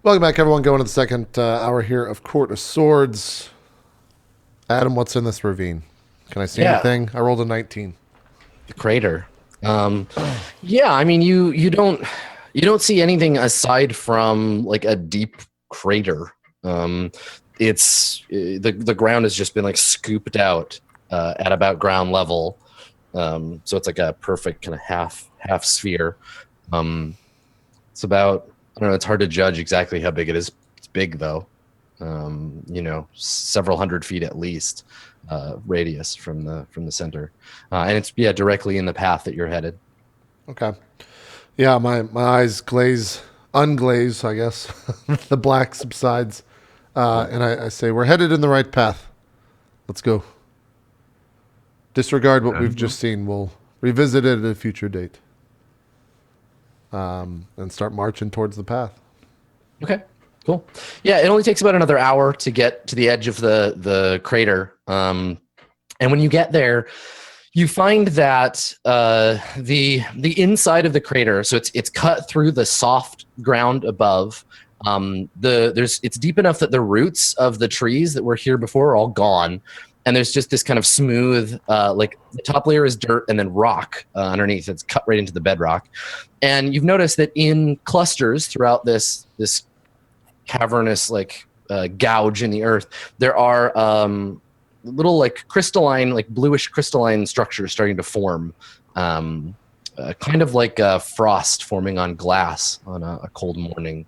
Welcome back, everyone. Going to the second hour here of Court of Swords. Adam, what's in this ravine? Can I see Yeah, anything? I rolled a 19. the crater. Um, yeah, I mean, you don't see anything aside from like a deep crater. Um, the ground has just been like scooped out at about ground level, so it's like a perfect kind of half sphere. Um, it's about I don't know. It's hard to judge exactly how big it is. It's big though. Several hundred feet at least radius from the center, and it's directly in the path that you're headed. Okay. Yeah, my eyes unglaze, I guess. The black subsides. And I say, we're headed in the right path. Let's go. Disregard what we've just seen. We'll revisit it at a future date. And start marching towards the path. Okay, cool. Yeah, it only takes about another hour to get to the edge of the crater. And when you get there, you find that the inside of the crater, so it's cut through the soft ground above. It's deep enough that the roots of the trees that were here before are all gone, and there's just this kind of smooth, like the top layer is dirt and then rock underneath. It's cut right into the bedrock, and you've noticed that in clusters throughout this cavernous gouge in the earth, there are little like crystalline, like bluish crystalline structures starting to form, kind of like frost forming on glass on a cold morning.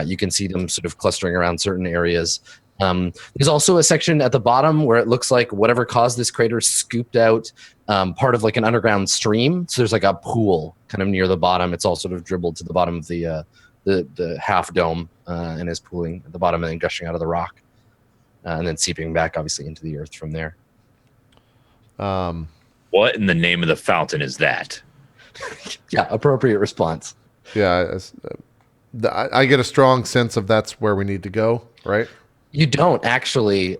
You can see them sort of clustering around certain areas. There's also a section at the bottom where it looks like whatever caused this crater scooped out part of like an underground stream. So there's like a pool kind of near the bottom. It's all sort of dribbled to the bottom of the half dome and is pooling at the bottom and then gushing out of the rock. And then seeping back, obviously, into the earth from there. What in the name of the fountain is that? Yeah, appropriate response. Yeah, I get a strong sense of that's where we need to go, right? You don't actually.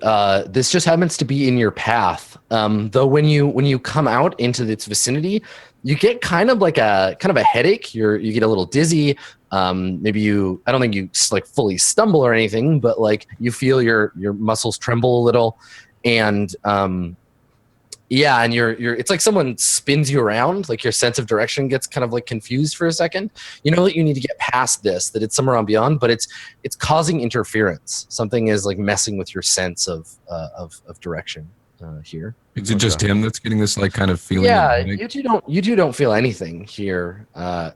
This just happens to be in your path. Though when you come out into its vicinity, you get kind of a headache. You get a little dizzy. Maybe I don't think you like fully stumble or anything, but like you feel your muscles tremble a little, and yeah, and it's like someone spins you around. Like your sense of direction gets kind of like confused for a second. You know that you need to get past this, that it's somewhere on beyond, but it's causing interference. Something is like messing with your sense of direction here. Is it just him that's getting this like kind of feeling? Yeah, you two don't feel anything here,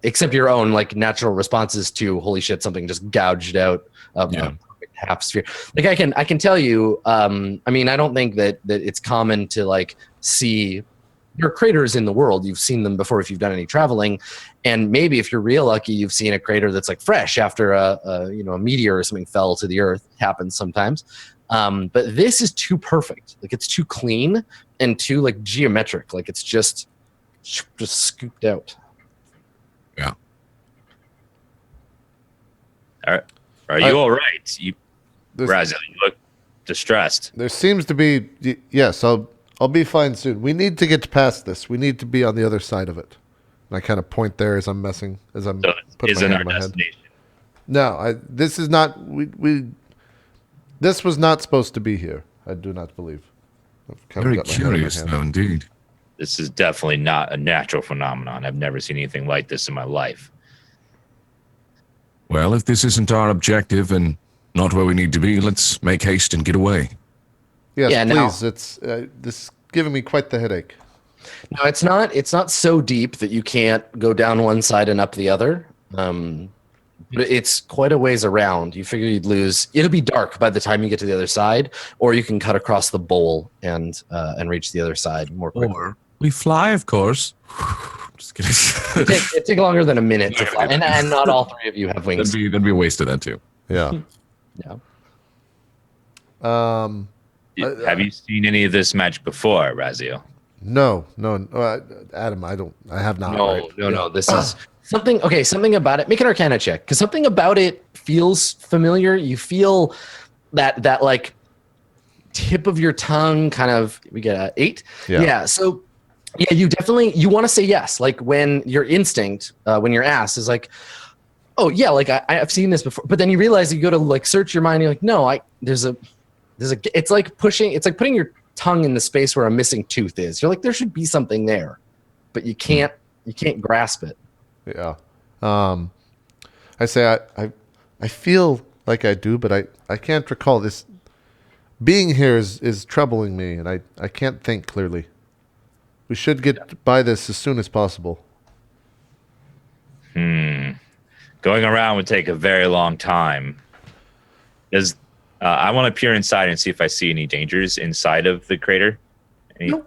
except your own like natural responses to holy shit, something just gouged out of a half sphere. Like I can tell you, I mean, I don't think that it's common to like see your craters in the world. You've seen them before if you've done any traveling, and maybe if you're real lucky, you've seen a crater that's like fresh after a meteor or something fell to the earth. It happens sometimes. But this is too perfect. Like it's too clean and too like geometric. Like it's just scooped out. Yeah. Are you all right? Brazil, you look distressed. There seems to be, yes, I'll be fine soon. We need to get past this. We need to be on the other side of it. And I kind of point there as I'm putting my hand on my head. No, this is not, this was not supposed to be here. I do not believe. Very curious, though, indeed. This is definitely not a natural phenomenon. I've never seen anything like this in my life. Well, if this isn't our objective and not where we need to be, let's make haste and get away. Yes, Yeah, please. It's this is giving me quite the headache. No, it's not so deep that you can't go down one side and up the other. But it's quite a ways around. You figure you'd lose. It'll be dark by the time you get to the other side, or you can cut across the bowl and reach the other side more quickly. Or we fly, of course. Just kidding. It'd take longer than a minute to fly, and not all three of you have wings. That'd be a waste of that too. Yeah. Yeah. Have you seen any of this magic before, Raziel? No. Adam, I have not. No. This is something about it. Make an Arcana check, because something about it feels familiar. You feel that like tip of your tongue kind of. We get a 8. Yeah. So yeah, you want to say yes. Like when your instinct, when your ass is like, Oh yeah, like I've seen this before. But then you realize you go to like search your mind. You're like, no, there's a. It's like putting your tongue in the space where a missing tooth is. You're like, there should be something there, but you can't grasp it. Yeah. I say I feel like I do, but I can't recall this. Being here is troubling me, and I can't think clearly. We should get by this as soon as possible. Going around would take a very long time. I want to peer inside and see if I see any dangers inside of the crater. No,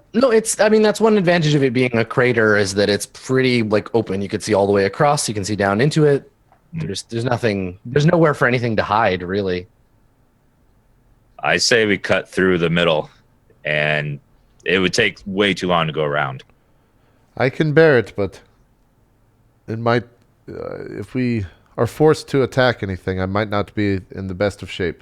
I mean, that's one advantage of it being a crater is that it's pretty like open. You can see all the way across. You can see down into it. There's nothing. There's nowhere for anything to hide, really. I say we cut through the middle, and it would take way too long to go around. I can bear it, but it might. If we are forced to attack anything, I might not be in the best of shape.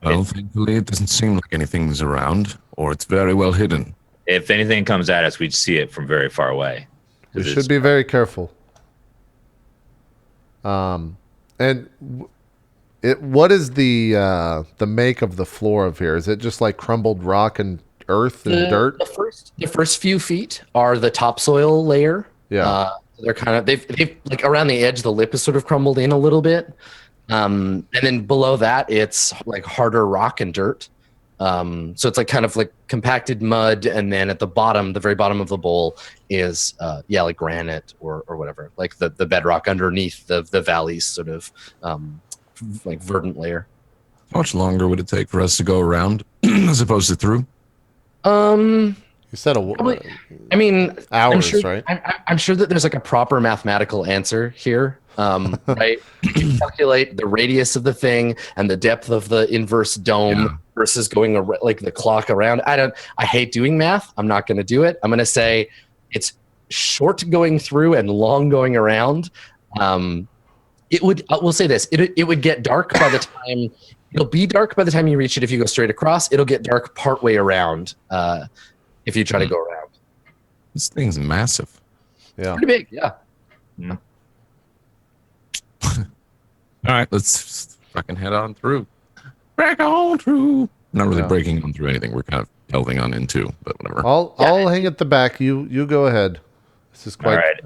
Well, thankfully, it doesn't seem like anything's around, or it's very well hidden. If anything comes at us, we'd see it from very far away. We should be very careful. And what is the make of the floor of here? Is it just like crumbled rock and earth and dirt? The first few feet are the topsoil layer. Yeah. They're kind of they've like around the edge. The lip is sort of crumbled in a little bit. And then below that, it's like harder rock and dirt. So it's like kind of like compacted mud, and then at the bottom, the very bottom of the bowl is like granite or whatever, like the bedrock underneath the valley's sort of like verdant layer. How much longer would it take for us to go around as opposed to through? You said I mean, hours, right? I'm sure that there's like a proper mathematical answer here. Right? You can calculate the radius of the thing and the depth of the inverse dome versus going like the clock around. I hate doing math. I'm not going to do it. I'm going to say it's short going through and long going around. We'll say this. It would get dark by the time. It'll be dark by the time you reach it if you go straight across. It'll get dark partway around if you try to go around. This thing's massive. Yeah. Pretty big, yeah. All right, let's fucking head on through. Back on through. Not really breaking on through anything. We're kind of delving on into, but whatever. I'll hang at the back. You go ahead. This is quite. All right,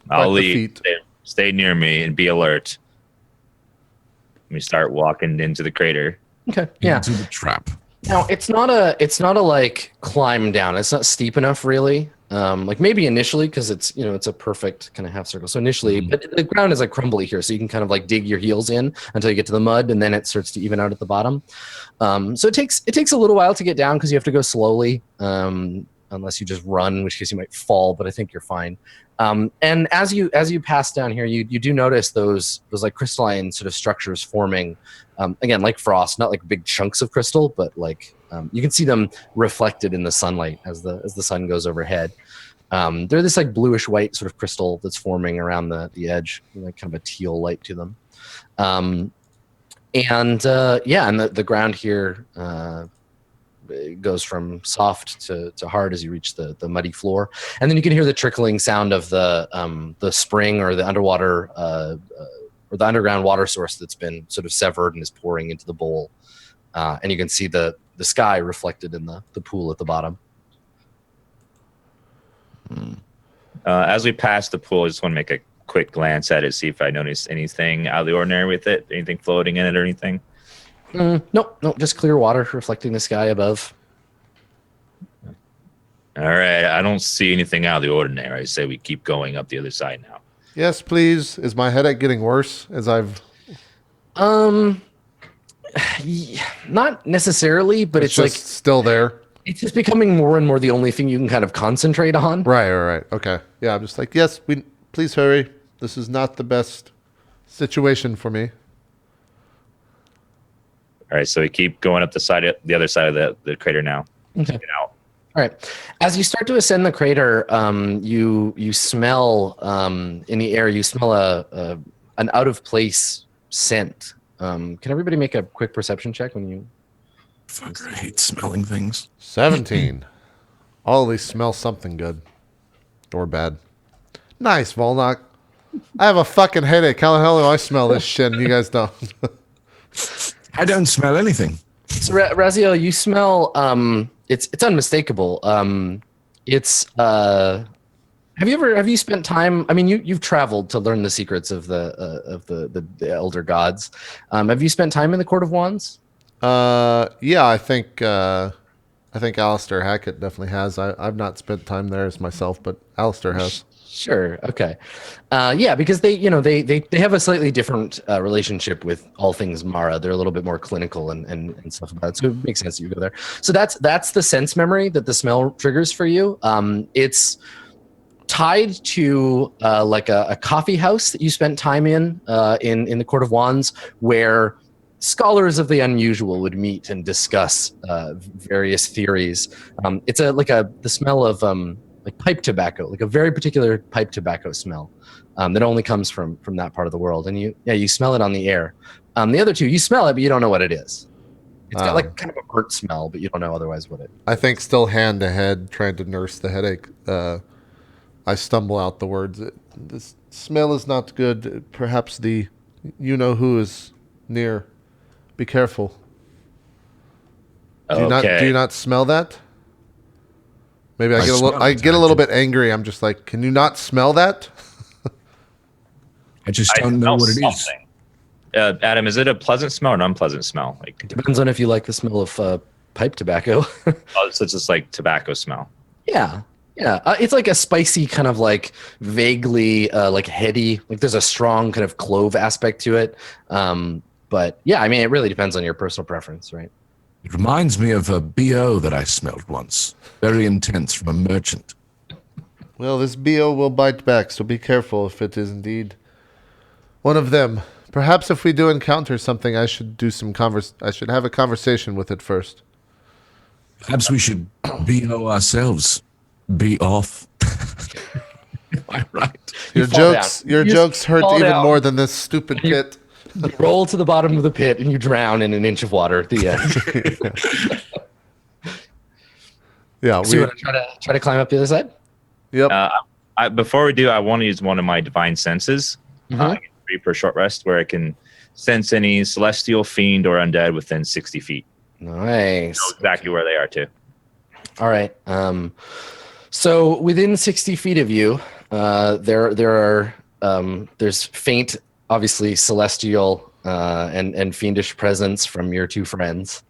I'll lead. Stay near me and be alert. Let me start walking into the crater. Okay. Yeah. Into the trap. Now it's not a like climb down. It's not steep enough, really. Like maybe initially because it's it's a perfect kind of half circle. So initially, but the ground is like crumbly here, so you can kind of like dig your heels in until you get to the mud, and then it starts to even out at the bottom. So it takes a little while to get down because you have to go slowly, unless you just run, in which case you might fall. But I think you're fine. And as you pass down here, you do notice those like crystalline sort of structures forming. Again, like frost, not like big chunks of crystal, but like you can see them reflected in the sunlight as the sun goes overhead. They're this like bluish white sort of crystal that's forming around the edge, like kind of a teal light to them. And the ground here it goes from soft to hard as you reach the muddy floor, and then you can hear the trickling sound of the spring or the underwater or the underground water source that's been sort of severed and is pouring into the bowl, and you can see the sky reflected in the pool at the bottom. As we pass the pool, I just want to make a quick glance at it, see if I notice anything out of the ordinary with it, anything floating in it or anything. Nope, just clear water reflecting the sky above. All right, I don't see anything out of the ordinary. I say we keep going up the other side now. Yes, please. Is my headache getting worse as I've? Not necessily, but it's like still there. It's just becoming more and more the only thing you can kind of concentrate on. Right. Okay. Yeah, I'm just like, yes, please hurry. This is not the best situation for me. All right, so we keep going up the other side of the crater now. Okay. Get out. All right. As you start to ascend the crater, you smell in the air. You smell an out of place scent. Can everybody make a quick perception check when you? Fuck, I hate smelling things. 17. All these smell something good or bad. Nice, Volnak. I have a fucking headache. How the hell do I smell this shit and you guys don't? I don't smell anything. So Raziel, you smell it's unmistakable. Have you spent time, I mean you've traveled to learn the secrets of the elder gods. Have you spent time in the Court of Wands? Yeah, I think Alistair Hackett definitely has. I've not spent time there as myself, but Alistair has. Sure. Okay. Yeah, because they have a slightly different relationship with all things Mara. They're a little bit more clinical and stuff about it. So it makes sense that you go there. So that's the sense memory that the smell triggers for you. It's tied to like a coffee house that you spent time in the Court of Wands, where scholars of the unusual would meet and discuss various theories. It's the smell of like pipe tobacco, like a very particular pipe tobacco smell that only comes from that part of the world. And you smell it on the air. The other two, you smell it, but you don't know what it is. It's got like kind of a burnt smell, but you don't know otherwise what it. I think still hand to head, trying to nurse the headache. I stumble out the words. This smell is not good. Perhaps the you-know-who is near. Be careful. Do you not smell that? Maybe I get a little bit angry. I'm just like, can you not smell that? I just don't know what it is. Adam, is it a pleasant smell or an unpleasant smell? Like, It depends on if you like the smell of pipe tobacco. oh, so it's just like tobacco smell. Yeah. It's like a spicy kind of like vaguely like heady. Like there's a strong kind of clove aspect to it. But yeah, I mean, it really depends on your personal preference, right? It reminds me of a BO that I smelled once. Very intense from a merchant. Well, this BO will bite back, so be careful if it is indeed one of them. Perhaps if we do encounter something, I should do some I should have a conversation with it first. Perhaps we should BO ourselves. Be off. Am I right? Your jokes hurt fall even down. more than this stupid pit. You roll to the bottom of the pit and you drown in an inch of water at the end. Yeah, So you want to try to climb up the other side? Yep. Before we do, I want to use one of my divine senses. I get 3 per short rest, where I can sense any celestial, fiend, or undead within 60 feet. Nice. Know exactly where they are too. All right. So within 60 feet of you, there's faint, obviously celestial and fiendish presence from your 2 friends,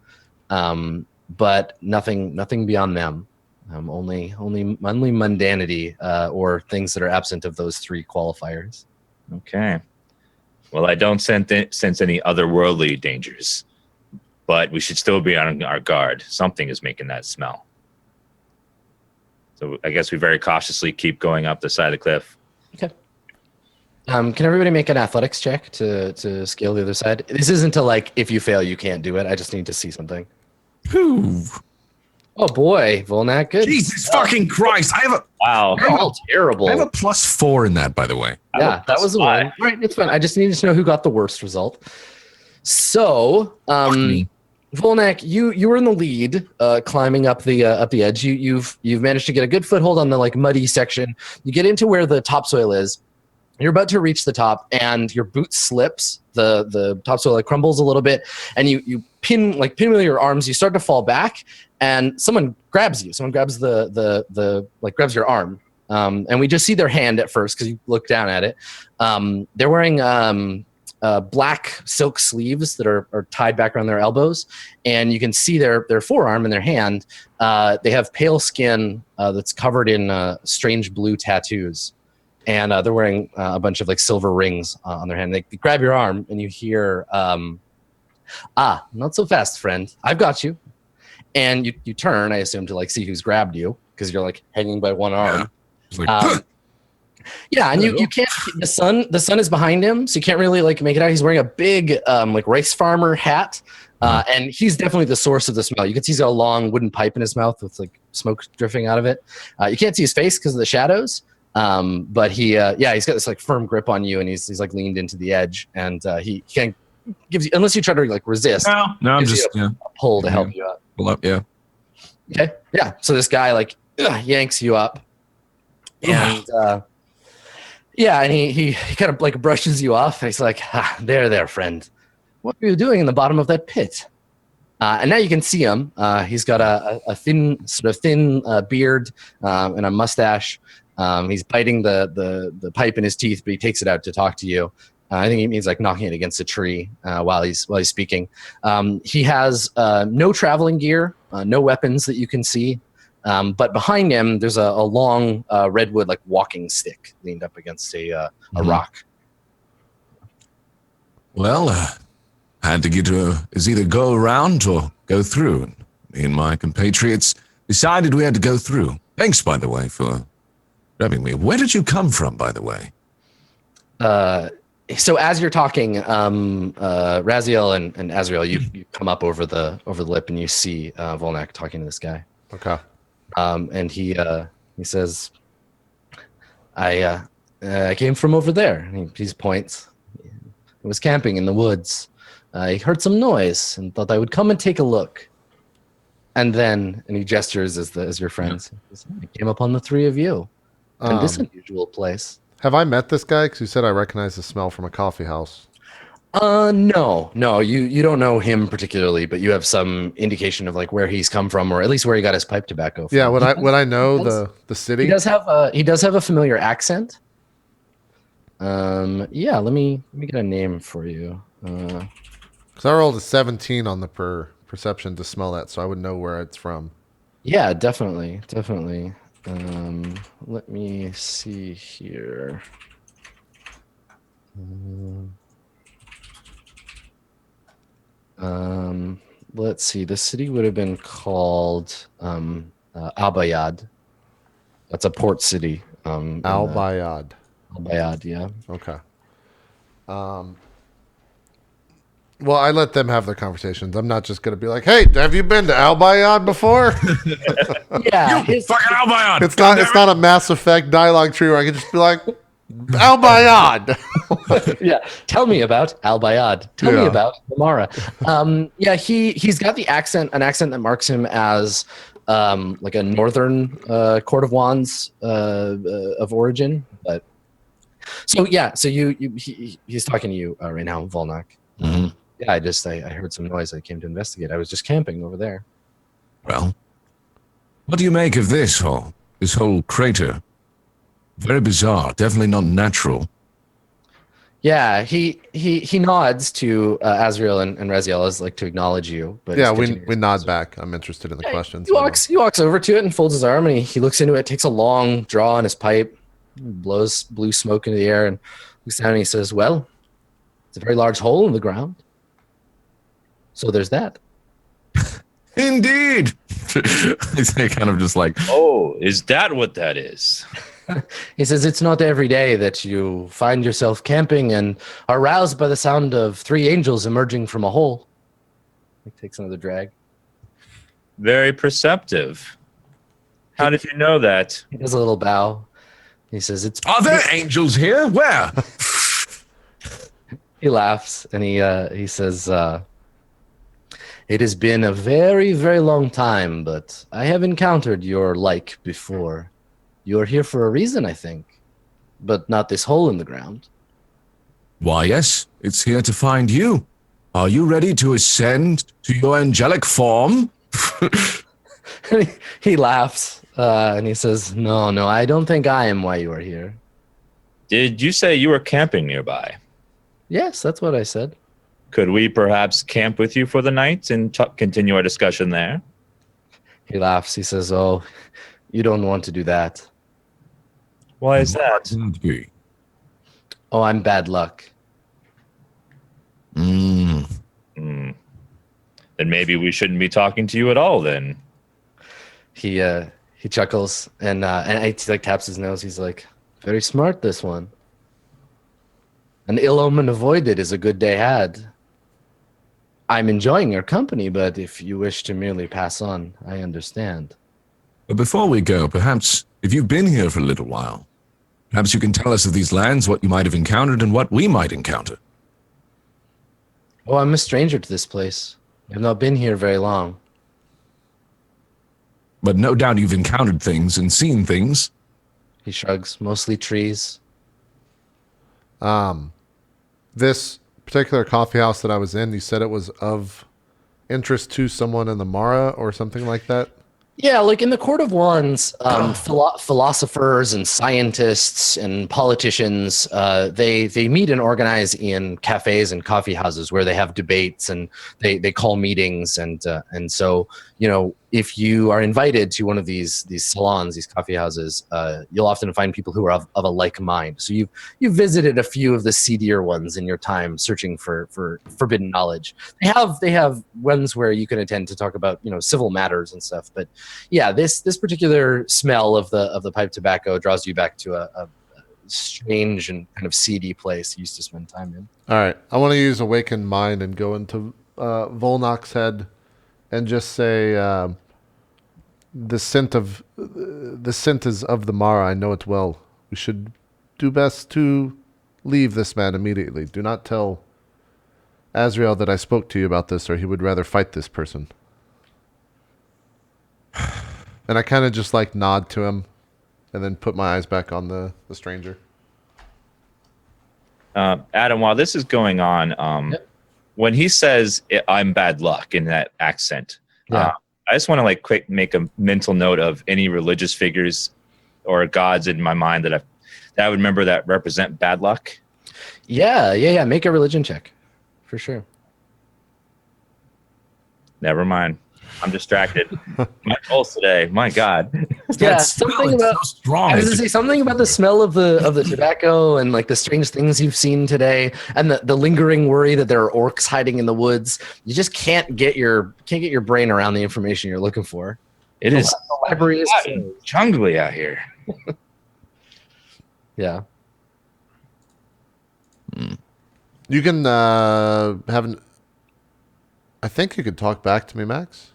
but nothing beyond them. Only mundanity or things that are absent of those 3 qualifiers. Okay. Well, I don't sense any otherworldly dangers, but we should still be on our guard. Something is making that smell. So I guess we very cautiously keep going up the side of the cliff. Okay. Can everybody make an athletics check to scale the other side? This isn't to like, if you fail, you can't do it. I just need to see something. Whew. Oh boy, Volnak, good. Jesus fucking Christ. Wow. You're all terrible. I have a +4 in that, by the way. Yeah, that was the one. All right, it's fine. I just need to know who got the worst result. So, Volnak, you were in the lead, climbing up the edge. You've managed to get a good foothold on the like muddy section. You get into where the topsoil is. You're about to reach the top, and your boot slips. The topsoil like crumbles a little bit, and you pin with your arms. You start to fall back, and someone grabs you. Someone grabs grabs your arm. And we just see their hand at first because you look down at it. They're wearing black silk sleeves that are tied back around their elbows, and you can see their forearm and their hand. They have pale skin that's covered in strange blue tattoos, and they're wearing a bunch of like silver rings on their hand. They grab your arm, and you hear, not so fast, friend. I've got you. And you turn, I assume, to like see who's grabbed you because you're like hanging by one arm. Yeah. Yeah, and you can't. The sun is behind him, so you can't really like make it out. He's wearing a big like rice farmer hat, and he's definitely the source of the smell. You can see he's got a long wooden pipe in his mouth with like smoke drifting out of it. You can't see his face because of the shadows, but he's got this like firm grip on you, and he's like leaned into the edge, and he can't give you unless you try to like resist. No, I'm just a pull to help you up. Pull up, yeah. Okay, yeah. So this guy like yanks you up, and Yeah, and he kind of like brushes you off. And he's like, there, friend. What are you doing in the bottom of that pit? And now you can see him. He's got a thin beard and a mustache. He's biting the pipe in his teeth, but he takes it out to talk to you. I think he's like knocking it against a tree while he's speaking. He has no traveling gear, no weapons that you can see. But behind him, there's a long redwood like walking stick leaned up against a rock. Well, I had to get is either go around or go through. Me and my compatriots decided we had to go through. Thanks, by the way, for grabbing me. Where did you come from, by the way? So as you're talking, Raziel and Azrael, you come up over the lip and you see Volnak talking to this guy. Okay. And he says, I came from over there. And he points. I was camping in the woods. I heard some noise and thought I would come and take a look. And he gestures as your friends. I came upon the three of you in this unusual place. Have I met this guy? Because you said I recognize the smell from a coffee house. No, you don't know him particularly, but you have some indication of like where he's come from, or at least where he got his pipe tobacco from. Yeah, would I know the city? He does have a familiar accent. Yeah, let me get a name for you. Because I rolled a 17 on the perception to smell that, so I would know where it's from. Yeah, definitely. Let me see here. Let's see. The city would have been called Abayad. That's a port city. Al-Bayad. Al-Bayad, yeah. Okay. Well, I let them have their conversations. I'm not just going to be like, "Hey, have you been to Al-Bayad before?" Yeah, Fucking Albion! It's not a Mass Effect dialogue tree where I can just be like, "Al-Bayad." Yeah, tell me about Al-Bayad. Tell me about Amara. Yeah, he's got an accent that marks him as like a northern Court of Wands of origin. But so he's talking to you right now, Volnak. Mm-hmm. Yeah, I heard some noise. I came to investigate. I was just camping over there. Well, what do you make of this whole crater? Very bizarre. Definitely not natural. Yeah, he nods to Azrael and Raziel as like to acknowledge you. But Yeah, we nod back. I'm interested in the questions. He walks over to it and folds his arm and he looks into it, takes a long draw on his pipe, blows blue smoke into the air, and looks down and he says, "Well, it's a very large hole in the ground. So there's that." Indeed. They kind of just like, Oh, is that what that is? He says, "It's not every day that you find yourself camping and are roused by the sound of three angels emerging from a hole." He takes another drag. Very perceptive. How did you know that? He does a little bow. He says, are there angels here? Where? He laughs and he says, "It has been a very, very long time, but I have encountered your like before. You're here for a reason, I think, but not this hole in the ground." Why, yes, it's here to find you. Are you ready to ascend to your angelic form? He laughs and he says, No, I don't think I am why you are here." Did you say you were camping nearby? Yes, that's what I said. Could we perhaps camp with you for the night and continue our discussion there? He laughs. He says, "Oh, you don't want to do that." Why is that? "Oh, I'm bad luck." Then maybe we shouldn't be talking to you at all then. He chuckles and he like taps his nose. He's like, "Very smart, this one. An ill omen avoided is a good day had. I'm enjoying your company, but if you wish to merely pass on, I understand." But before we go, perhaps, if you've been here for a little while, perhaps you can tell us of these lands, what you might have encountered and what we might encounter. "Oh, I'm a stranger to this place. I've not been here very long." But no doubt you've encountered things and seen things. He shrugs. "Mostly trees." This particular coffee house that I was in, you said it was of interest to someone in the Mara or something like that? Yeah, like in the Court of Wands, philosophers and scientists and politicians, they meet and organize in cafes and coffee houses where they have debates and they call meetings and so if you are invited to one of these salons, these coffee houses, you'll often find people who are of a like mind. So you've visited a few of the seedier ones in your time searching for forbidden knowledge. They have ones where you can attend to talk about civil matters and stuff, but yeah, this particular smell of the pipe tobacco draws you back to a strange and kind of seedy place you used to spend time in. All right. I want to use Awakened Mind and go into Volnok's head and just say the scent is of the Mara. I know it well. We should do best to leave this man immediately. Do not tell Azrael that I spoke to you about this, or he would rather fight this person. And I kind of just nod to him and then put my eyes back on the stranger. Adam, while this is going on, when he says I'm bad luck in that accent, I just want to make a mental note of any religious figures or gods in my mind that I would remember that represent bad luck. Yeah. Make a religion check, for sure. Never mind. I'm distracted. My pulse today. My God. Yeah, something about so strong. I was going to say something about the smell of the tobacco and the strange things you've seen today, and the lingering worry that there are orcs hiding in the woods. You just can't get your brain around the information you're looking for. It is The library is jungly out here. yeah. You can have I think you could talk back to me, Max.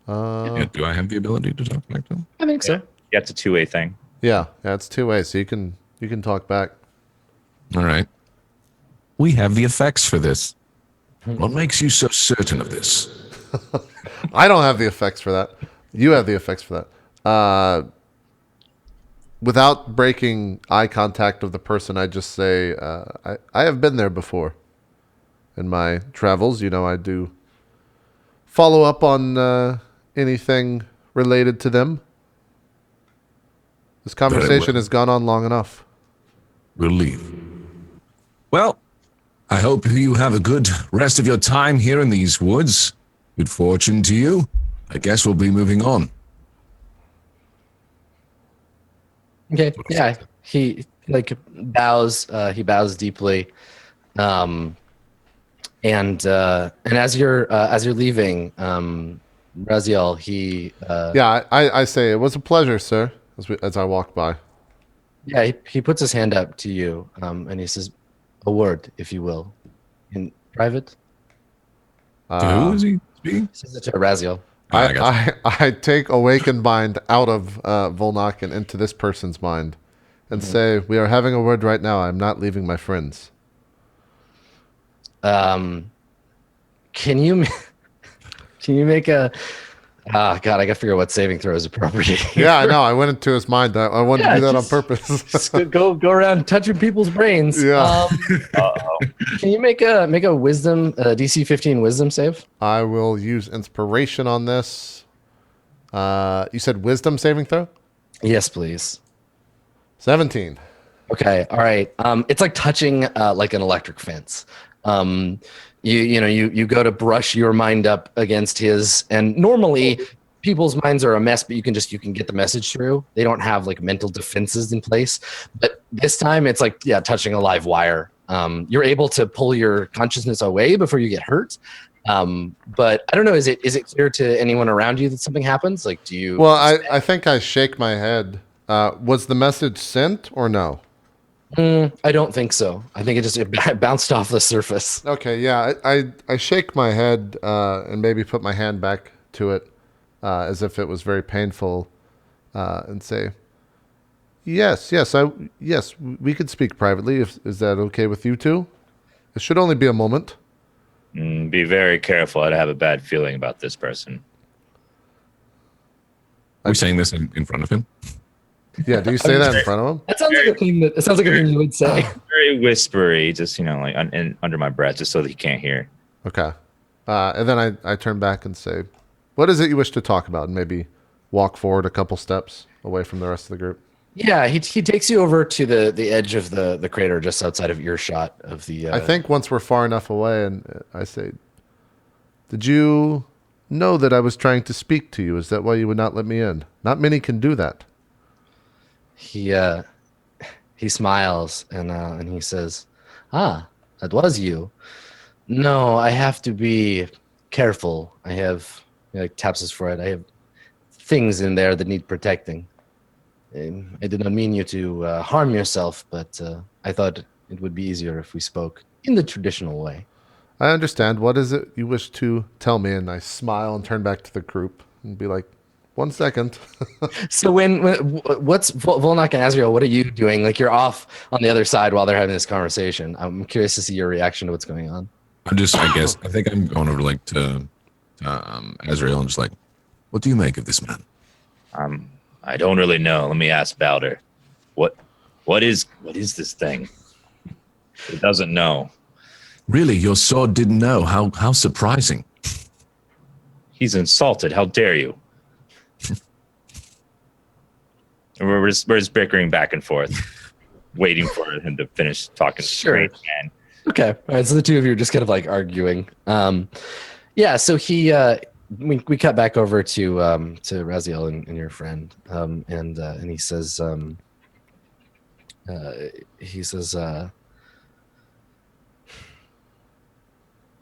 Do I have the ability to talk back to him? I think so. Yeah, it's a two-way thing. Yeah, it's two ways, so you can talk back. All right. We have the effects for this. What makes you so certain of this? I don't have the effects for that. You have the effects for that. Without breaking eye contact of the person, I just say, I have been there before. In my travels, I do follow up on anything related to them. This conversation has gone on long enough. We'll leave. Well, I hope you have a good rest of your time here in these woods. Good fortune to you. I guess we'll be moving on. Okay. Yeah. He bows. He bows deeply. And as you're leaving, Raziel, he I say it was a pleasure, sir, as I walk by. Yeah, he puts his hand up to you, and he says, "A word, if you will, in private." To who is he speaking? He says it to Raziel. I take Awakened Mind out of Volnok and into this person's mind and say, we are having a word right now. I'm not leaving my friends. Can you make a... Oh, God, I got to figure out what saving throw is appropriate. Yeah, I know. I went into his mind. I wanted to do that on purpose. Just go around touching people's brains. Yeah. Can you make a wisdom, DC 15 wisdom save? I will use inspiration on this. You said wisdom saving throw? Yes, please. 17. Okay, all right. It's like touching like an electric fence. You go to brush your mind up against his, and normally people's minds are a mess, but you can get the message through. They don't have like mental defenses in place, but this time it's like touching a live wire. You're able to pull your consciousness away before you get hurt. But I don't know. Is it clear to anyone around you that something happens? Like, do you? Well, I think I shake my head. Was the message sent or no? I don't think so. I think it bounced off the surface. Okay, yeah. I shake my head and maybe put my hand back to it as if it was very painful and say, yes, we could speak privately. Is that okay with you two? It should only be a moment. Be very careful. I'd have a bad feeling about this person. Are we saying this in front of him? Yeah, do you say that in front of him? That sounds like a thing that it sounds like a thing you would say. Very whispery, just like under my breath, just so that he can't hear. Okay. And then I turn back and say, what is it you wish to talk about? And maybe walk forward a couple steps away from the rest of the group. Yeah, he takes you over to the edge of the crater just outside of earshot of the... I think once we're far enough away, and I say, did you know that I was trying to speak to you? Is that why you would not let me in? Not many can do that. He smiles and he says, "Ah, that was you. No, I have to be careful. I have," he like taps his forehead. "I have things in there that need protecting. I did not mean you to harm yourself, but I thought it would be easier if we spoke in the traditional way." I understand. What is it you wish to tell me? And I smile and turn back to the group and be like, 1 second. So what's Volnak and Azrael, what are you doing? Like, you're off on the other side while they're having this conversation. I'm curious to see your reaction to what's going on. I think I'm going over like to Azrael and just like, what do you make of this man? I don't really know. Let me ask Balder. What is this thing? He doesn't know. Really, your sword didn't know? How surprising. He's insulted. How dare you? We're just bickering back and forth, waiting for him to finish talking. Sure. Man. Okay. All right. So the two of you are just kind of like arguing. Yeah. So we cut back over to Raziel and your friend, and he says,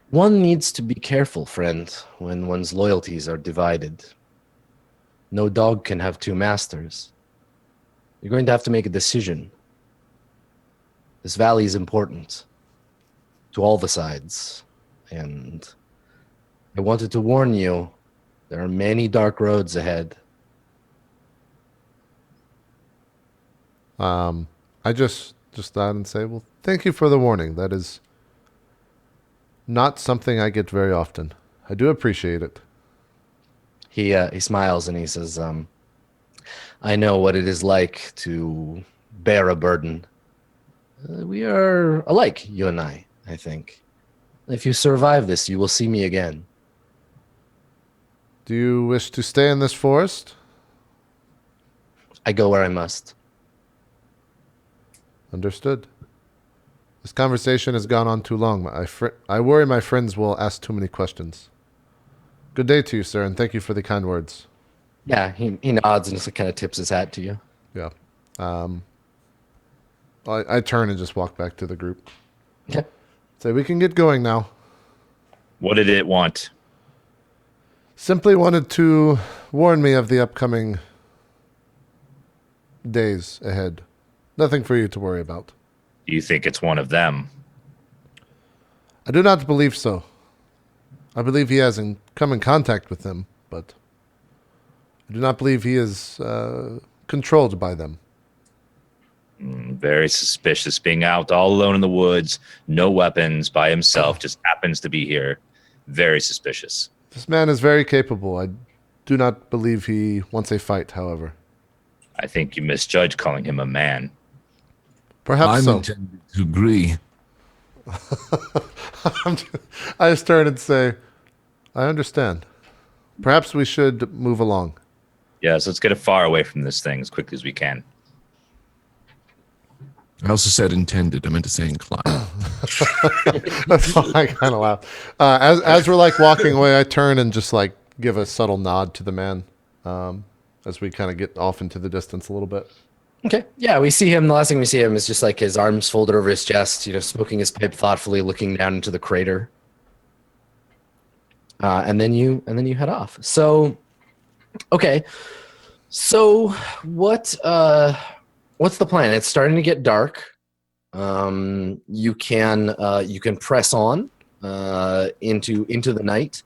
one needs to be careful, friend, when one's loyalties are divided. No dog can have two masters. You're going to have to make a decision. This valley is important to all the sides, and I wanted to warn you, there are many dark roads ahead. I just thought and say, well, thank you for the warning. That is not something I get very often. I do appreciate it. He smiles and he says, I know what it is like to bear a burden. We are alike, you and I think. If you survive this, you will see me again. Do you wish to stay in this forest? I go where I must. Understood. This conversation has gone on too long. I worry my friends will ask too many questions. Good day to you, sir, and thank you for the kind words. Yeah, he nods and just kind of tips his hat to you. Yeah. I turn and just walk back to the group. Okay. Say, we can get going now. What did it want? Simply wanted to warn me of the upcoming days ahead. Nothing for you to worry about. Do you think it's one of them? I do not believe so. I believe he has come in contact with them, but I do not believe he is controlled by them. Very suspicious, being out all alone in the woods, no weapons, by himself, just happens to be here. Very suspicious. This man is very capable. I do not believe he wants a fight, however. I think you misjudge calling him a man. Perhaps so. Intended to agree. I just turn and say, I understand. Perhaps we should move along. Yes, let's get it far away from this thing as quickly as we can. I also said intended. I meant to say inclined. That's why I kind of laugh. As we're like walking away, I turn and just like give a subtle nod to the man as we kind of get off into the distance a little bit. Okay. Yeah, we see him. The last thing we see him is just like his arms folded over his chest, smoking his pipe thoughtfully, looking down into the crater. And then you head off. So, okay. So what's the plan? It's starting to get dark. You can press on into the night,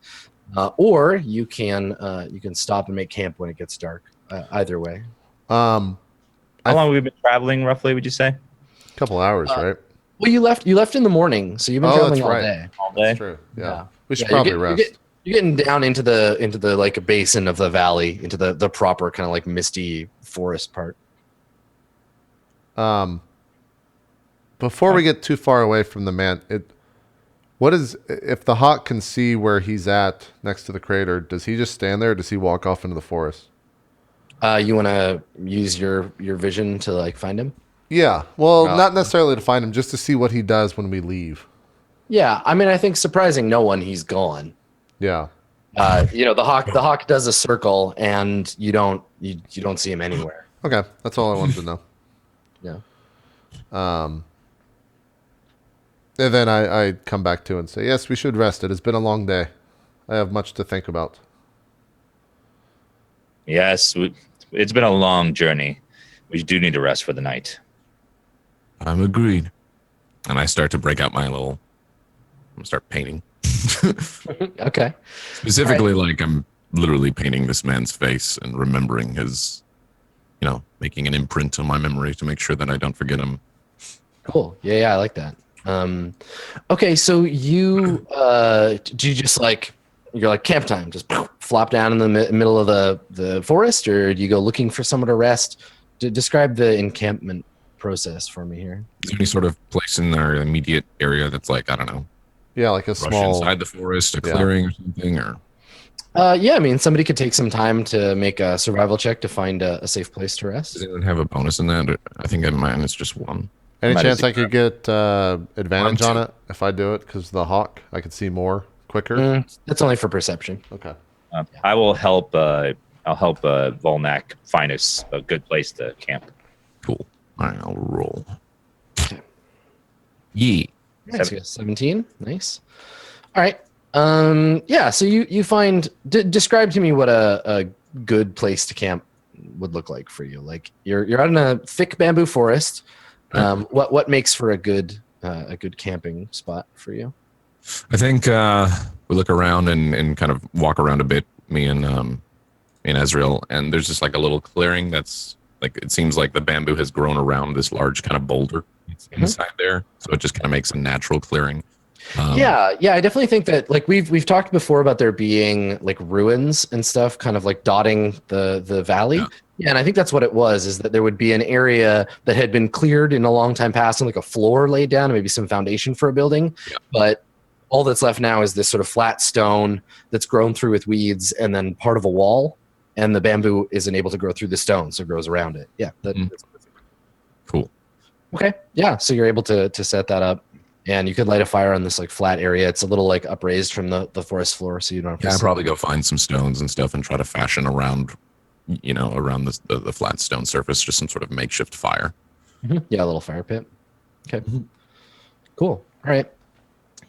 or you can stop and make camp when it gets dark. Either way. How long have we been traveling, roughly, would you say? A couple hours, right? Well, you left in the morning, so you've been traveling all day. All day? That's true. Yeah. We should Yeah, probably rest. You're getting down into the like basin of the valley, into the proper kind of like misty forest part. Before we get too far away from the man, what is if the hawk can see where he's at next to the crater? Does he just stand there, or does he walk off into the forest? You want to use your vision to like find him? Yeah. Well, not necessarily to find him, just to see what he does when we leave. Yeah, I mean, I think surprising no one, he's gone. Yeah. The hawk does a circle, and you don't see him anywhere. Okay, that's all I wanted to know. Yeah. And then I come back to and say, yes, we should rest. It has been a long day. I have much to think about. Yes, it's been a long journey. We do need to rest for the night. I'm agreed. And I start to break out my little. I'm gonna start painting. Okay. Specifically, like I'm literally painting this man's face and remembering his, making an imprint on my memory to make sure that I don't forget him. Cool. Yeah, I like that. Okay, so do you just you're like camp time, just flop down in the middle of the forest, or do you go looking for somewhere to rest? Describe the encampment process for me here. Is there any sort of place in their immediate area that's like, I don't know, Yeah, like a rush small. inside the forest, a clearing or something, or Yeah, I mean, somebody could take some time to make a survival check to find a safe place to rest. does anyone have a bonus in that? I think in mine it's just one. Any Might chance as I could get advantage One, on it if I do it? Because the hawk, I could see more quicker. That's only for perception. Okay. I will help. I'll help Volnak find us a good place to camp. Cool. All right, I'll roll. Okay. Yee. Nice, 17. Nice. All right. Yeah. So you find. Describe to me what a good place to camp would look like for you. Like you're out in a thick bamboo forest. What makes for a good camping spot for you? I think we look around and kind of walk around a bit, me and Ezreal, and there's just like a little clearing that's like, it seems like the bamboo has grown around this large kind of boulder inside there, so it just kind of makes a natural clearing. Yeah, I definitely think that like we've talked before about there being like ruins and stuff kind of like dotting the valley. Yeah, and I think that's what it was, is that there would be an area that had been cleared in a long time past and like a floor laid down and maybe some foundation for a building. Yeah. But all that's left now is this sort of flat stone that's grown through with weeds and then part of a wall, and the bamboo isn't able to grow through the stone, so it grows around it. Yeah. That's perfect. Cool. Okay. Yeah, so you're able to set that up. And you could light a fire on this like flat area. It's a little like upraised from the forest floor, so you don't have to. Yeah, I'll probably go find some stones and stuff and try to fashion around, around the flat stone surface, just some sort of makeshift fire. Mm-hmm. Yeah, a little fire pit. Okay. Cool. All right.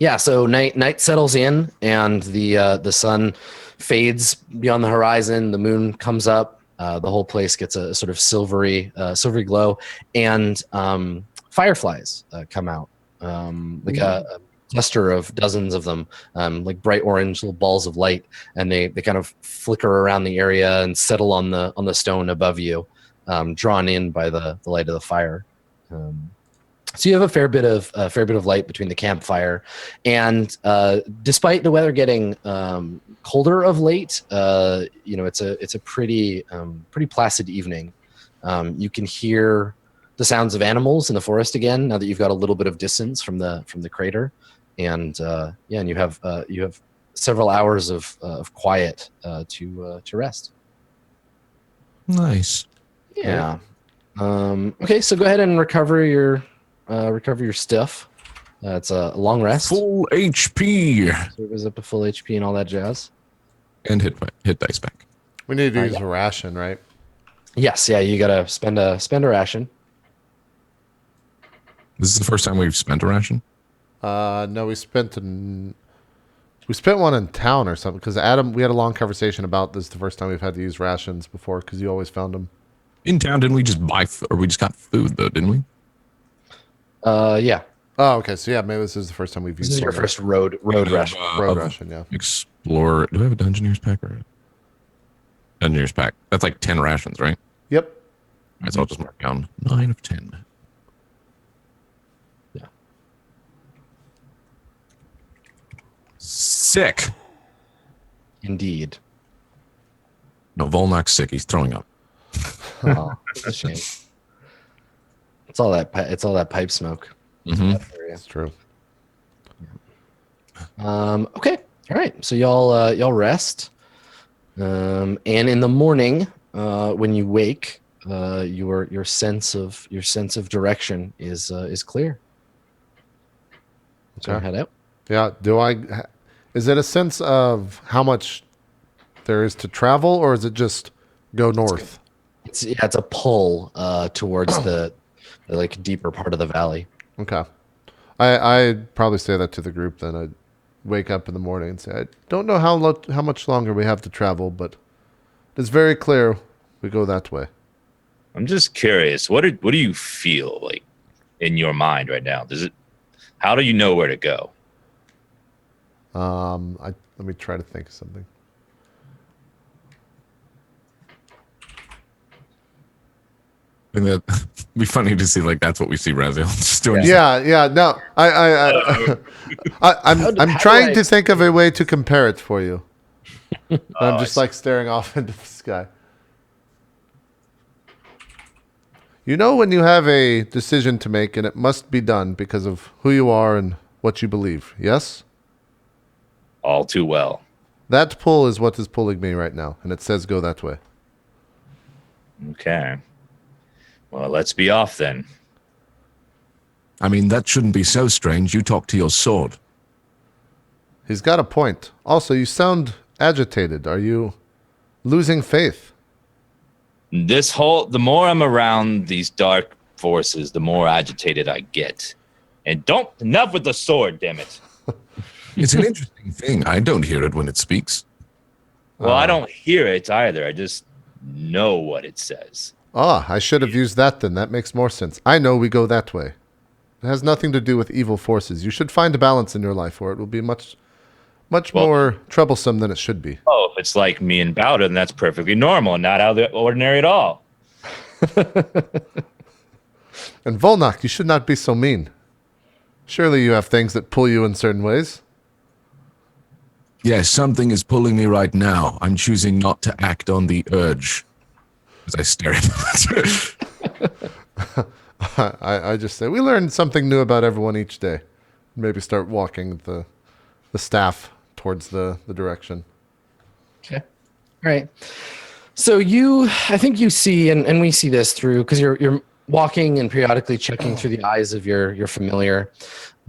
Yeah. So night settles in, and the sun fades beyond the horizon. The moon comes up. The whole place gets a sort of silvery glow, and fireflies come out. Like a cluster of dozens of them, like bright orange little balls of light, and they kind of flicker around the area and settle on the stone above you, drawn in by the light of the fire. So you have a fair bit of light between the campfire, and despite the weather getting colder of late, it's a pretty placid evening. You can hear the sounds of animals in the forest again, now that you've got a little bit of distance from the crater, and and you have several hours of quiet to rest. Nice. Yeah. Okay, so go ahead and recover your stuff. It's a long rest. Full HP. So it goes up to full HP and all that jazz. And hit dice back. We need to use a ration, right? Yes, yeah, you gotta spend a ration. This is the first time we've spent a ration? No, we spent one in town or something, because Adam, we had a long conversation about this the first time we've had to use rations before, because you always found them. In town, didn't we just buy, or we just got food though, didn't we? Yeah. Oh, okay. So yeah, maybe this is the first time we've used. This is your first road ration. Road ration, yeah. Explore. Do we have a Dungeoneer's pack or? Dungeoneer's pack. That's like 10 rations, right? Yep. All right, so I'll just mark down 9 of 10. Yeah. Sick. Indeed. No, Volnak's sick. He's throwing up. Oh, that's a shame. It's all that. It's all that pipe smoke. Mm-hmm. That's true. Okay. All right. So y'all rest. And in the morning, when you wake, your sense of direction is clear. So Okay. head out. Yeah. Is it a sense of how much there is to travel, or is it just go north? It's a pull towards the like deeper part of the valley. Okay. I'd probably say that to the group then. I'd wake up in the morning and say, I don't know how much longer we have to travel, but it's very clear we go that way. I'm just curious. What do you feel like in your mind right now? How do you know where to go? Let me try to think of something. I think that'd be funny to see like that's what we see Raziel just doing. Yeah. No, I'm trying to think of a way to compare it for you. I'm just like staring off into the sky. You know when you have a decision to make and it must be done because of who you are and what you believe, yes? All too well. That pull is what is pulling me right now, and it says go that way. Okay. Well, let's be off then. I mean, that shouldn't be so strange. You talk to your sword. He's got a point. Also, you sound agitated. Are you losing faith? The more I'm around these dark forces, the more agitated I get. And enough with the sword, damn it. It's an interesting thing. I don't hear it when it speaks. Well, I don't hear it either. I just know what it says. I should have used that then. That makes more sense. I know we go that way. It has nothing to do with evil forces. You should find a balance in your life, or it will be much more troublesome than it should be. Oh, if it's like me and Bowden, then that's perfectly normal and not out of the ordinary at all. And Volnak, you should not be so mean. Surely you have things that pull you in certain ways. Yes, something is pulling me right now. I'm choosing not to act on the urge. As I stare at it. I just say, we learn something new about everyone each day. Maybe start walking the staff towards the direction. Okay. All right. So I think you see, and we see this through, because you're walking and periodically checking through the eyes of your familiar.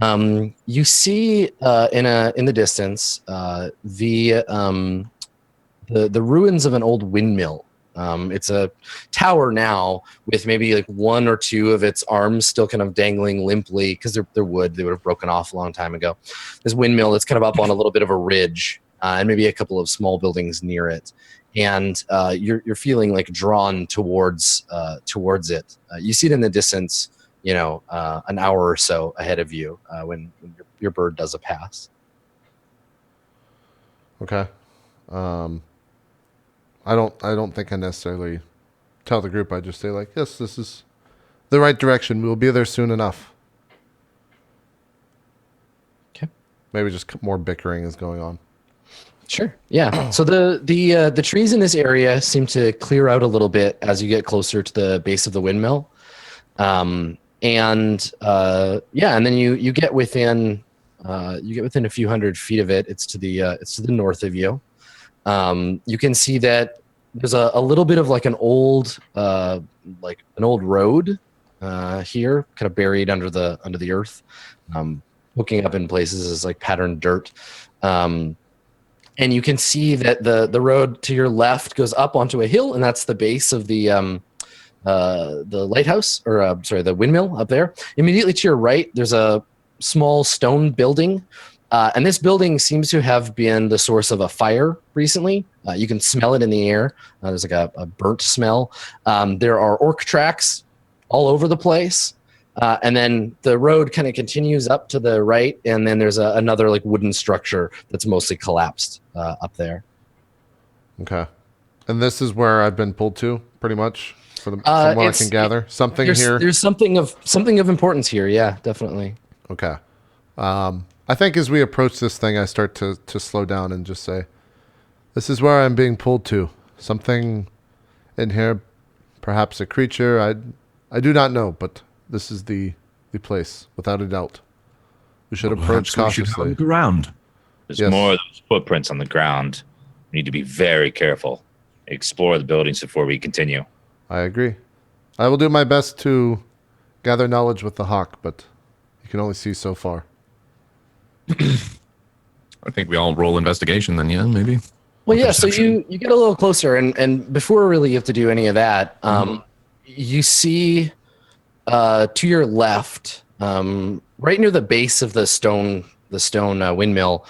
You see in the distance the ruins of an old windmill. It's a tower now with maybe like one or two of its arms still kind of dangling limply because they're wood. They would have broken off a long time ago. This windmill that's kind of up on a little bit of a ridge and maybe a couple of small buildings near it. And you're feeling like drawn towards it. You see it in the distance, an hour or so ahead of you when your bird does a pass. Okay. I don't think I necessarily tell the group. I just say like, yes, this is the right direction. We will be there soon enough. Okay. Maybe just more bickering is going on. Sure. Yeah. So the trees in this area seem to clear out a little bit as you get closer to the base of the windmill. And then you get within a few hundred feet of it. It's to the north of you. You can see that there's a little bit of like an old road here, kind of buried under the earth, hooking up in places as like patterned dirt. And you can see that the road to your left goes up onto a hill, and that's the base of the lighthouse, or the windmill up there. Immediately to your right, there's a small stone building. And this building seems to have been the source of a fire recently. You can smell it in the air. There's like a burnt smell. There are orc tracks all over the place. And then the road kind of continues up to the right. And then there's another like wooden structure that's mostly collapsed up there. Okay. And this is where I've been pulled to, pretty much, from what I can gather. There's something of importance here. Yeah, definitely. Okay. I think as we approach this thing, I start to slow down and just say, this is where I'm being pulled to. Something in here, perhaps a creature. I do not know, but this is the place, without a doubt. We should Well, approach perhaps we should have a cautiously. look around. There's Yes. more of those footprints on the ground. We need to be very careful. Explore the buildings before we continue. I agree. I will do my best to gather knowledge with the hawk, but you can only see so far. I think we all roll investigation then, yeah, maybe. Well, yeah. Perception. So you get a little closer, and before really you have to do any of that, you see to your left, right near the base of the stone windmill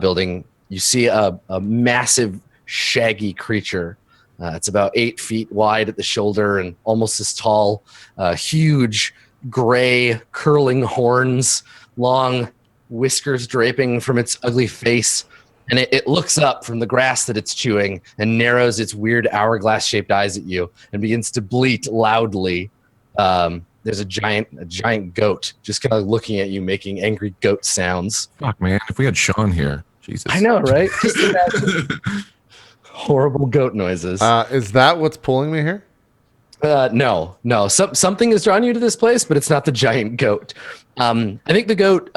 building, you see a massive, shaggy creature. It's about 8 feet wide at the shoulder and almost as tall. Huge, gray, curling horns, long whiskers draping from its ugly face. And it looks up from the grass that it's chewing and narrows its weird hourglass-shaped eyes at you and begins to bleat loudly. There's a giant goat just kind of looking at you, making angry goat sounds. Fuck, man. If we had Sean here. Jesus. I know, right? Just imagine horrible goat noises. Is that what's pulling me here? No. Something has drawn you to this place, but it's not the giant goat. I think the goat,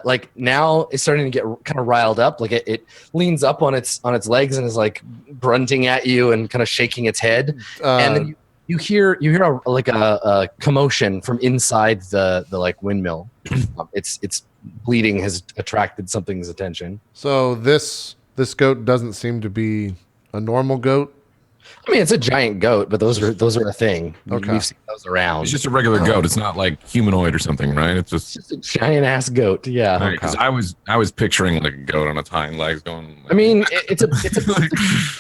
like now, is starting to get kind of riled up. Like it leans up on its legs and is like grunting at you and kind of shaking its head. And then you hear a commotion from inside the like windmill. Its bleeding has attracted something's attention. So this goat doesn't seem to be a normal goat. I mean, it's a giant goat, but those are a thing. Okay. We've seen those around. It's just a regular goat. It's not like humanoid or something, right? It's just a giant ass goat. Yeah. because I was picturing like a goat on its hind legs going. Like, I mean, it's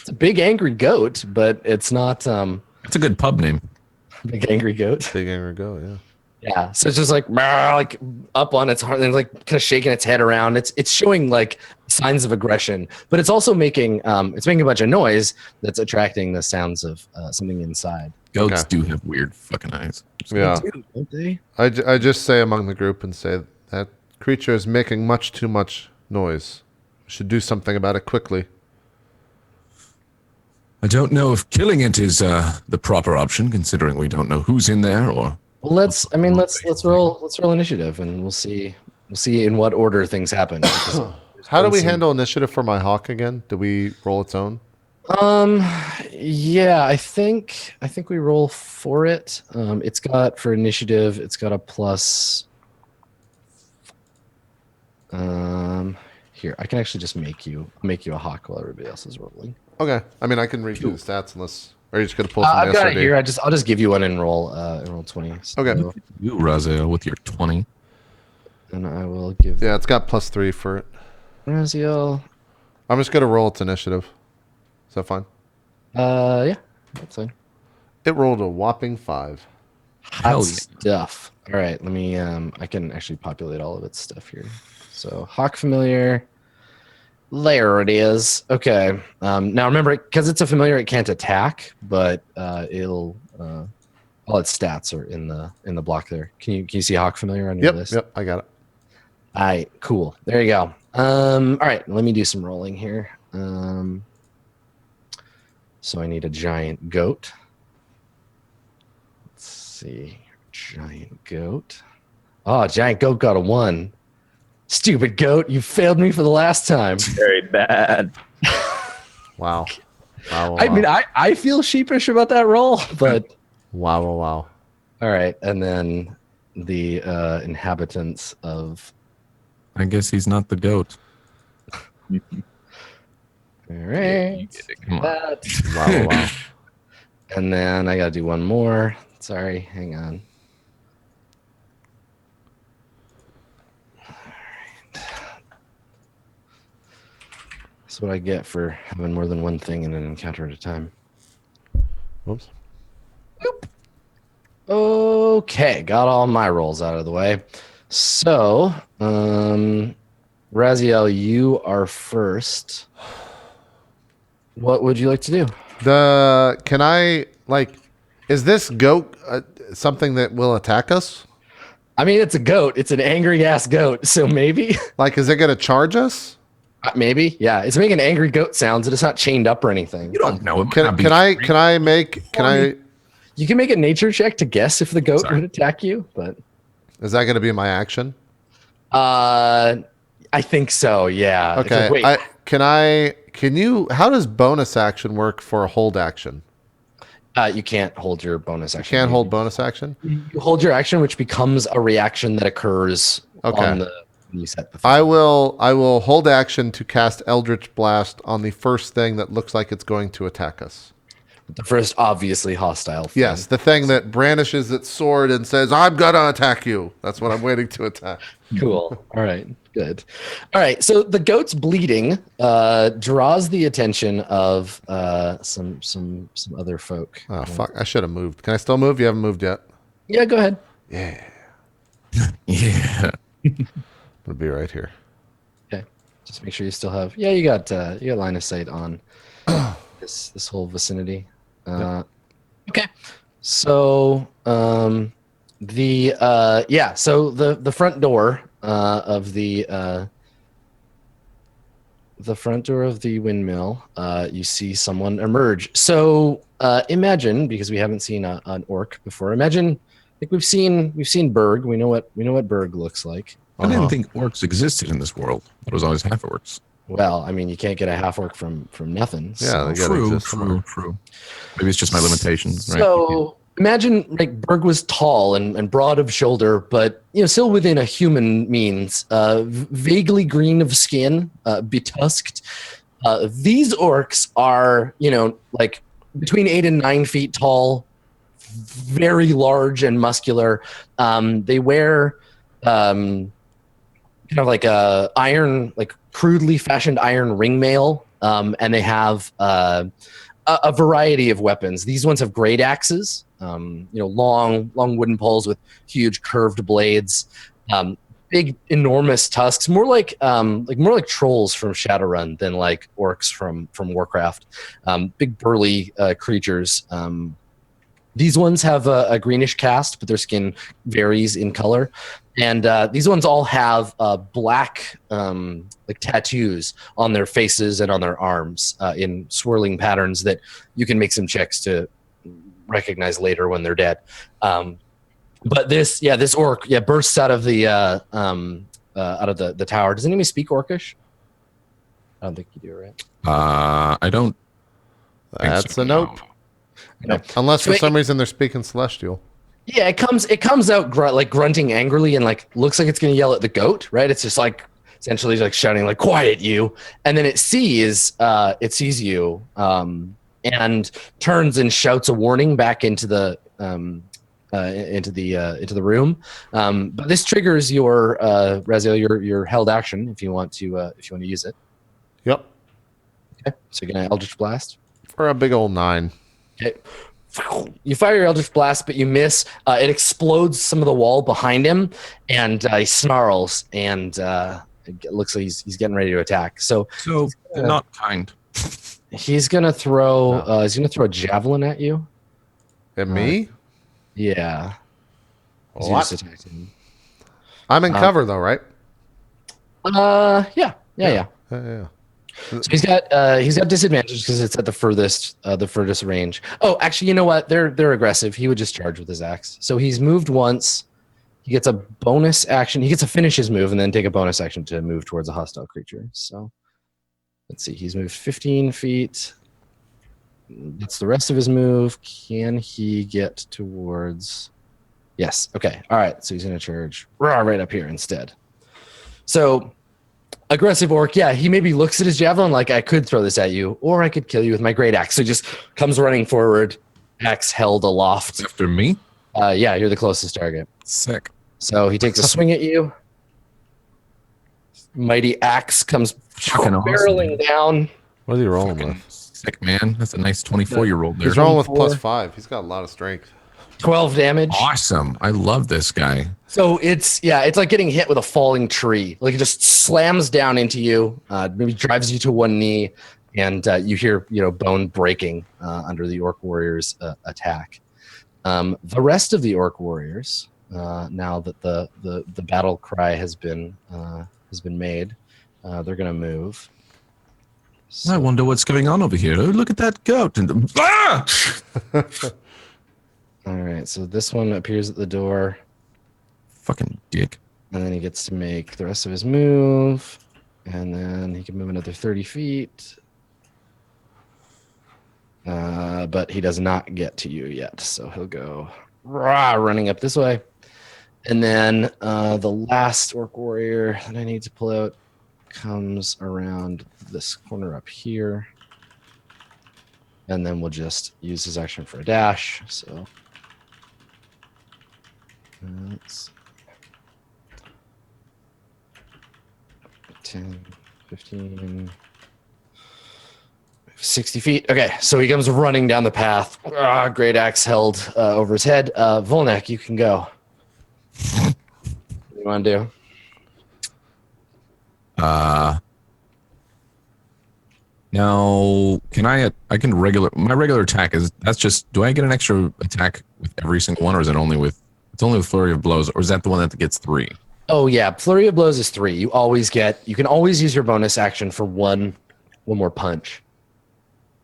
a big angry goat, but it's not it's a good pub name. big angry goat. Big angry goat, yeah. Yeah. So it's just like up on its heart and like kind of shaking its head around. It's showing like signs of aggression, but it's also making a bunch of noise that's attracting the sounds of something inside. Goats do have weird fucking eyes. Yeah. They do, don't they? I just say among the group and say that creature is making much too much noise. We should do something about it quickly. I don't know if killing it is the proper option, considering we don't know who's in there or. Well, let's roll initiative and we'll see in what order things happen. How do we handle initiative for my hawk again? Do we roll its own? Yeah, I think we roll for it. It's got for initiative, it's got a plus. Here, I can actually just make you a hawk while everybody else is rolling. Okay. I mean, I can read you the stats unless, or are you just gonna pull from I've the got it SRD? here. I'll just give you one and roll 20. So, Okay. You, Raziel, with your 20. and I will give Yeah, it's got +3 for it. Raziel. I'm just gonna roll its initiative. Is that fine? Yeah, that's fine. It rolled a whopping 5. Hell Hot yeah. stuff. All right, let me. I can actually populate all of its stuff here. So Hawk familiar. There it is. Okay. Now remember, because it's a familiar, it can't attack, but it'll. All its stats are in the block there. Can you see Hawk familiar on your list? Yep, I got it. All right, cool. There you go. All right, let me do some rolling here. So I need a giant goat. Let's see. Giant goat. Oh, giant goat got a 1. Stupid goat, you failed me for the last time. Very bad. Wow. Wow. I mean, I feel sheepish about that roll, but Wow. all right. And then the inhabitants of. I guess he's not the goat. All right. Come on. That. Wow. And then I got to do one more. Sorry, hang on. That's what I get for having more than one thing in an encounter at a time. Whoops. Okay, got all my rolls out of the way. So, Raziel, you are first. What would you like to do? Can I, is this goat something that will attack us? I mean, it's a goat. It's an angry ass goat. So maybe, Is it going to charge us? maybe, yeah. It's making angry goat sounds, and it's not chained up or anything. You don't know. It might Can not be I free. make, You can make a nature check to guess if the goat Sorry. would attack you, but Is that going to be my action? I think so. Yeah. Okay. Wait. How does bonus action work for a hold action? You can't hold your bonus action. Can't hold bonus action? You hold your action, which becomes a reaction that occurs on the when you set the thing. I will hold action to cast Eldritch Blast on the first thing that looks like it's going to attack us. The first obviously hostile thing. Yes, the thing that brandishes its sword and says, I'm gonna attack you. That's what I'm waiting to attack. Cool. All right. Good. All right. So the goat's bleeding draws the attention of some other folk. Oh, fuck. I should have moved. Can I still move? You haven't moved yet. Yeah, go ahead. Yeah. Yeah. I'm gonna be right here. Okay. Just make sure you still have. Yeah, you got line of sight on this whole vicinity. Okay. So so the front door of the front door of the windmill, you see someone emerge. So imagine, because we haven't seen an orc before, imagine, like we've seen Berg. We know what Berg looks like. I didn't think orcs existed in this world. It was always half orcs. Well, I mean, you can't get a half orc from nothing. Yeah, they gotta exist somewhere. True. Maybe it's just my limitations. Right? So imagine like Berg was tall and broad of shoulder, but still within a human means. Vaguely green of skin, betusked. These orcs are like between 8 and 9 feet tall, very large and muscular. They wear kind of like a iron, like crudely fashioned iron ring mail, and they have a variety of weapons. These ones have great axes, long wooden poles with huge curved blades, big enormous tusks, more like trolls from Shadowrun than like orcs from Warcraft. Big burly creatures. These ones have a greenish cast, but their skin varies in color. And these ones all have black like tattoos on their faces and on their arms in swirling patterns that you can make some checks to recognize later when they're dead. But this orc bursts out of the tower. Does anybody speak Orcish? I don't think you do, right? I don't. That's a nope. No. Unless for some reason they're speaking Celestial. Yeah, it comes out grunting angrily and like looks like it's gonna yell at the goat, right? It's just like essentially like shouting like "Quiet, you!" And then it sees you and turns and shouts a warning back into the room. But this triggers your Raziel, your held action if you want to use it. Yep. Okay, so you're gonna Eldritch Blast for a big old 9. Okay. You fire your Eldritch Blast, but you miss. It explodes some of the wall behind him, and he snarls, and it looks like he's getting ready to attack. So not kind. He's gonna throw. He's gonna throw a javelin at you. At me? Yeah. What? I'm in cover though, right? Yeah. So he's got disadvantage because it's at the furthest range. Oh, actually, you know what? They're aggressive. He would just charge with his axe. So he's moved once. He gets a bonus action. He gets to finish his move and then take a bonus action to move towards a hostile creature. So let's see. He's moved 15 feet. That's the rest of his move. Can he get towards? Yes. Okay. All right. So he's going to charge right up here instead. So aggressive orc, yeah, he maybe looks at his javelin like, I could throw this at you, or I could kill you with my great axe. So he just comes running forward, axe held aloft. After me? Yeah, you're the closest target. Sick. So he takes a swing at you. Mighty axe comes barreling down. What is he rolling with? Sick, man. That's a nice 24 you rolled there. He's rolling with +5. He's got a lot of strength. 12 damage. Awesome. I love this guy. So it's like getting hit with a falling tree. Like it just slams down into you, maybe drives you to one knee, and you hear bone breaking under the orc warrior's attack. The rest of the orc warriors, now that the battle cry has been made, they're gonna move. So, I wonder what's going on over here. Oh, look at that goat. And all right, so this one appears at the door. Fucking dick. And then he gets to make the rest of his move. And then he can move another 30 feet. But he does not get to you yet. So he'll go running up this way. And then the last orc warrior that I need to pull out comes around this corner up here. And then we'll just use his action for a dash. So that's 10, 15, 60 feet. Okay, so he comes running down the path. Great axe held over his head. Volnek, you can go. What do you want to do? Now, I can my regular attack that's just, do I get an extra attack with every single one, or is it only with Flurry of Blows, or is that the one that gets 3? Oh yeah, Flurry of Blows is 3. You can always use your bonus action for one more punch.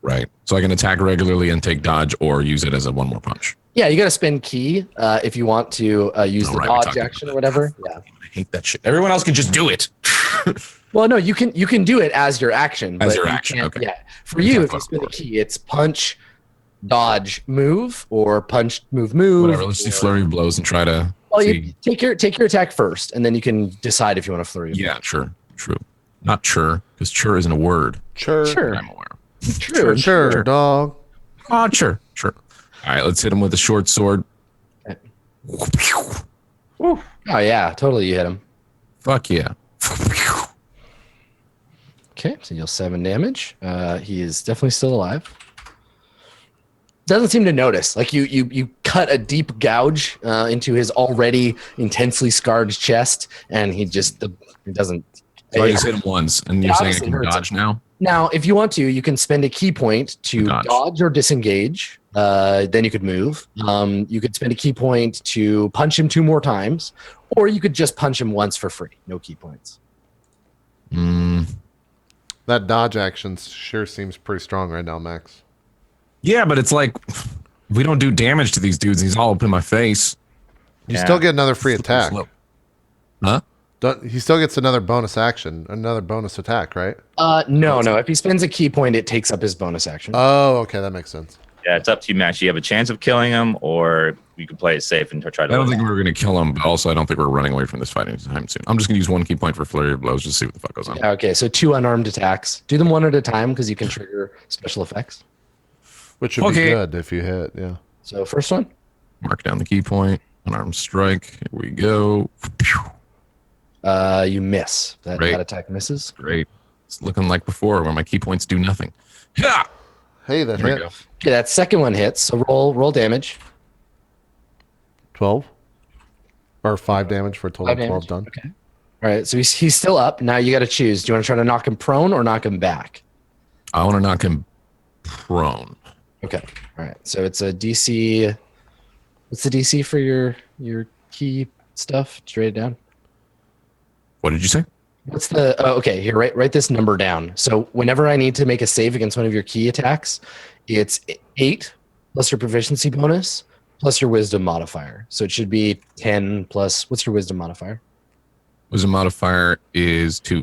Right. So I can attack regularly and take dodge, or use it as a one more punch. Yeah, you got to spend key if you want to use the dodge action or whatever. Yeah. I hate that shit. Everyone else can just do it. Well, no, you can do it as your action. As your action, okay. Yeah. For you, if you spend the key, it's punch, dodge, move, or punch, move. Whatever. Let's do Flurry of Blows and try to. Well, you take your attack first, and then you can decide if you want to flurry. Yeah, sure, true. Not sure, because sure isn't a word. Sure. I'm aware. Sure, dog. Oh, sure. All right, let's hit him with a short sword. Okay. Oh yeah, totally, you hit him. Fuck yeah. Okay, so you'll 7 damage. He is definitely still alive. Doesn't seem to notice. Like you cut a deep gouge into his already intensely scarred chest, and he doesn't. So I just hit him once, and you're saying I can dodge now? Now, if you want to, you can spend a key point to dodge or disengage. Then you could move. You could spend a key point to punch him 2 more times, or you could just punch him once for free. No key points. That dodge action sure seems pretty strong right now, Max. Yeah, but it's like, if we don't do damage to these dudes, he's all up in my face. You still get another free attack. Huh? He still gets another bonus action, another bonus attack, right? No. If he spends a key point, it takes up his bonus action. Oh, okay, that makes sense. Yeah, it's up to you, Max. You have a chance of killing him, or you can play it safe and try to. I don't think we were going to kill him, but also I don't think we're running away from this fight anytime soon. I'm just going to use 1 key point for Flurry of Blows just to see what the fuck goes on. Okay, so 2 unarmed attacks. Do them 1 at a time because you can trigger special effects. Which would be good if you hit, yeah. So first one. Mark down the key point. Unarmed strike. Here we go. You miss. That attack misses. Great. It's looking like before where my key points do nothing. Yeah. Hey, that hit. Okay, that second one hits. So roll damage. 12. Or 5 damage for a total of 12 done. Okay. All right, so he's still up. Now you got to choose. Do you want to try to knock him prone or knock him back? I want to knock him prone. Okay. All right. So it's a DC. What's the DC for your key stuff? Just write it down. What did you say? What's the? Oh, okay. Here, write this number down. So whenever I need to make a save against one of your key attacks, it's 8 plus your proficiency bonus plus your wisdom modifier. So it should be 10 plus. What's your wisdom modifier? Wisdom modifier is 2.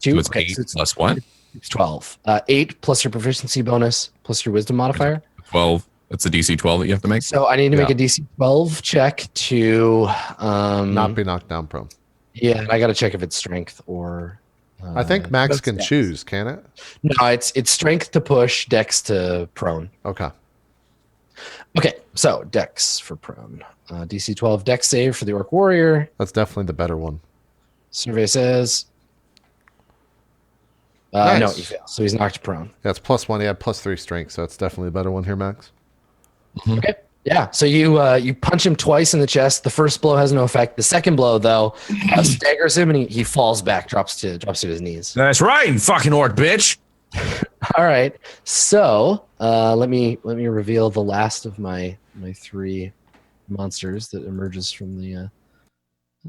2. So it's okay, 8 so plus what? It's 12. 8 plus your proficiency bonus plus your wisdom modifier. 12. That's the DC 12 that you have to make. So I need to make a DC 12 check to not be knocked down prone. Yeah, and I got to check if it's strength or. I think Max can choose, can it? No, it's strength to push, dex to prone. Okay. Okay, so dex for prone. DC 12 dex save for the orc warrior. That's definitely the better one. Survey says. Nice. No, he fails. So he's knocked prone. Yeah, it's +1. He had +3 strength, so it's definitely a better one here, Max. Mm-hmm. Okay. Yeah. So you punch him twice in the chest. The first blow has no effect. The second blow, though, staggers him and he falls back, drops to his knees. That's right, you fucking orc bitch. All right. So let me reveal the last of my 3 monsters that emerges from the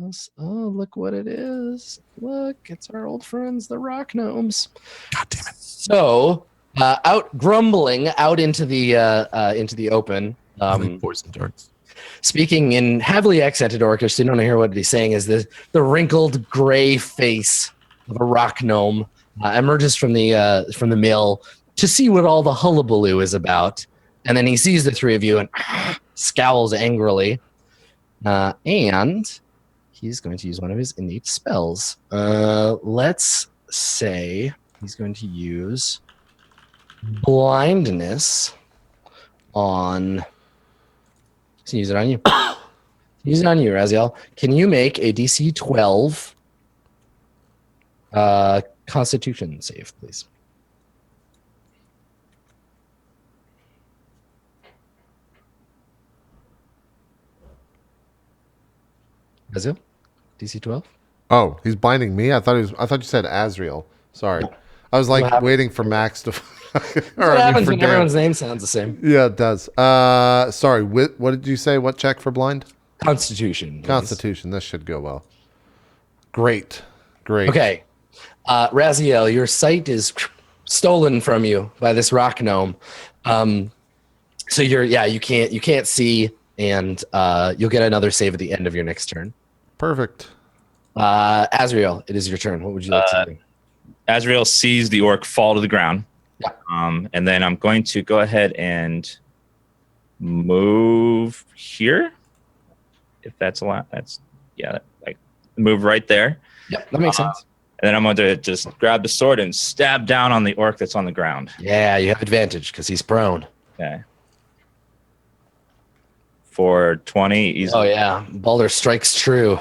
house. Oh, look what it is! Look, it's our old friends, the rock gnomes. God damn it! So out grumbling out into the open. Poison darts. speaking in heavily accented Orcish, so you don't hear what he's saying, is the wrinkled gray face of a rock gnome emerges from the mill to see what all the hullabaloo is about. And then he sees the three of you and scowls angrily. And he's going to use one of his innate spells. Let's say he's going to use blindness on... Use it on you. Use it on you, Raziel. Can you make a DC 12 Constitution save, please? Raziel? DC 12? Oh, he's blinding me. I thought you said Azriel. Sorry, I was like waiting for Max to. What happens when everyone's name sounds the same? Yeah, it does. Sorry. What did you say? What check for blind? Constitution. Please. Constitution. This should go well. Great. Okay, Raziel, your sight is stolen from you by this rock gnome. So you can't see, and you'll get another save at the end of your next turn. Perfect. Azriel, it is your turn. What would you like to do? Azriel sees the orc fall to the ground. Yeah. And then I'm going to go ahead and move here. If that's allowed. Like move right there. Yep, that makes sense. And then I'm going to just grab the sword and stab down on the orc that's on the ground. Yeah, you have advantage because he's prone. Okay. For 20 easily. Oh yeah, Baldur strikes true.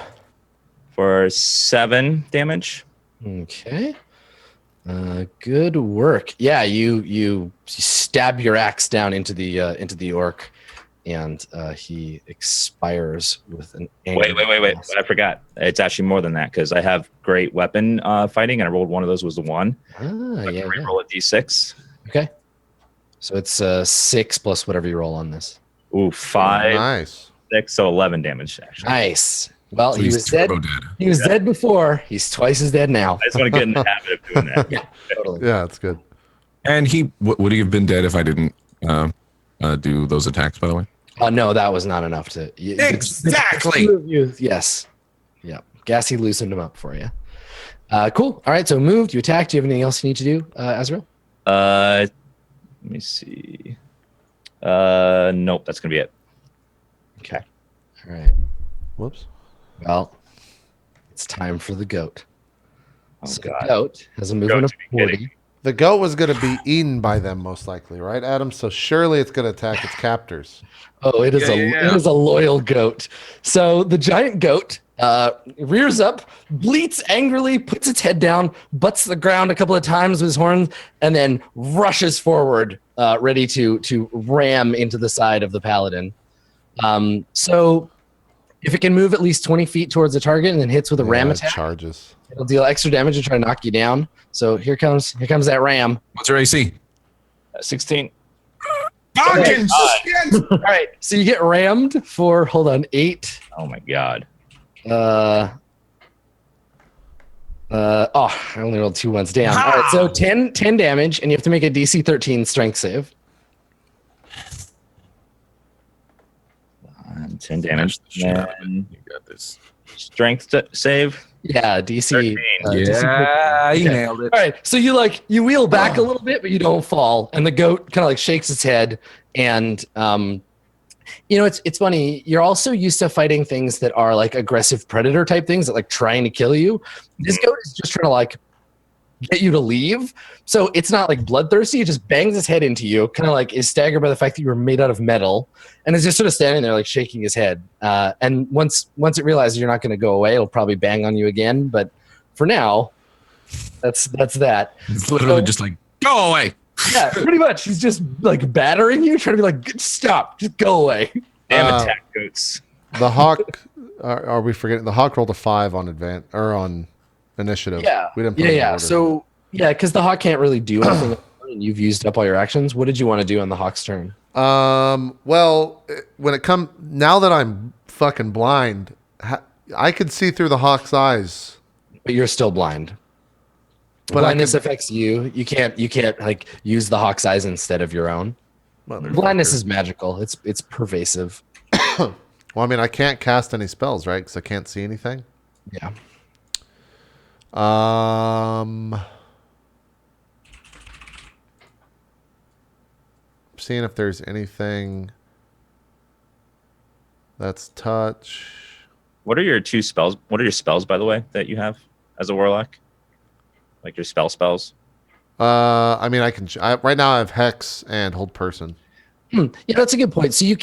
For 7 damage. Okay. Good work. Yeah, you stab your axe down into the orc, and he expires with an. Wait! I forgot. It's actually more than that because I have great weapon fighting, and I rolled one of those was the 1. Roll a d6. Okay. So it's 6 plus whatever you roll on this. Ooh, 5. Nice. 6, so 11 damage. Actually. Nice. Well, So he was dead. He was dead before. He's twice as dead now. I just want to get in the habit of doing that. Yeah, totally. Yeah, that's good. And he would he have been dead if I didn't do those attacks? By the way. No, that was not enough to. Exactly. Yes. Yeah. Gassy loosened him up for you. Cool. All right. So moved. You attacked. Do you have anything else you need to do, Azrael? Let me see. Nope. That's gonna be it. Okay. All right. Whoops. Well, it's time for the goat. Oh, so God. the goat has a movement of 40. The goat was going to be eaten by them most likely, right, Adam? So surely it's going to attack its captors. Oh, it is it is a loyal goat. So the giant goat rears up, bleats angrily, puts its head down, butts the ground a couple of times with his horns, and then rushes forward, ready to ram into the side of the paladin. So if it can move at least 20 feet towards the target and then hits with a ram attack, charges. It'll deal extra damage and try to knock you down. So here comes that ram. What's your AC? 16. Fucking shit! All right, so you get rammed for 8. Oh my God. I only rolled 2 ones. Damn. All right, so 10 damage, and you have to make a DC 13 strength save. 10 damage. You got this. Strength save. Yeah, DC. 13. DC He nailed it. All right, so you wheel back a little bit, but you don't fall, and the goat kind of like shakes its head, and it's funny. You're also used to fighting things that are like aggressive predator type things that like trying to kill you. This goat is just trying to like get you to leave, so it's not like bloodthirsty. It just bangs its head into you, kind of like is staggered by the fact that you were made out of metal, and is just sort of standing there like shaking his head. And once it realizes you're not going to go away, it'll probably bang on you again. But for now, that's that. It's literally just like, go away. Yeah, pretty much. He's just like battering you, trying to be like, stop, just go away. Damn attack goats. The hawk. Are we forgetting? The hawk rolled a 5 on on initiative. Yeah, we didn't. Put it in order. So because the hawk can't really do anything, and you've used up all your actions. What did you want to do on the hawk's turn? Well, when it comes now that I'm fucking blind, I could see through the hawk's eyes. But you're still blind. But blindness affects you. You can't like use the hawk's eyes instead of your own. Blindness is magical. It's pervasive. Well, I mean, I can't cast any spells, right? Because I can't see anything. Yeah. Seeing if there's anything that's touch. What are your 2 spells? What are your spells, by the way, that you have as a warlock? Like your spells? I mean, right now I have Hex and Hold Person. Yeah, that's a good point. So you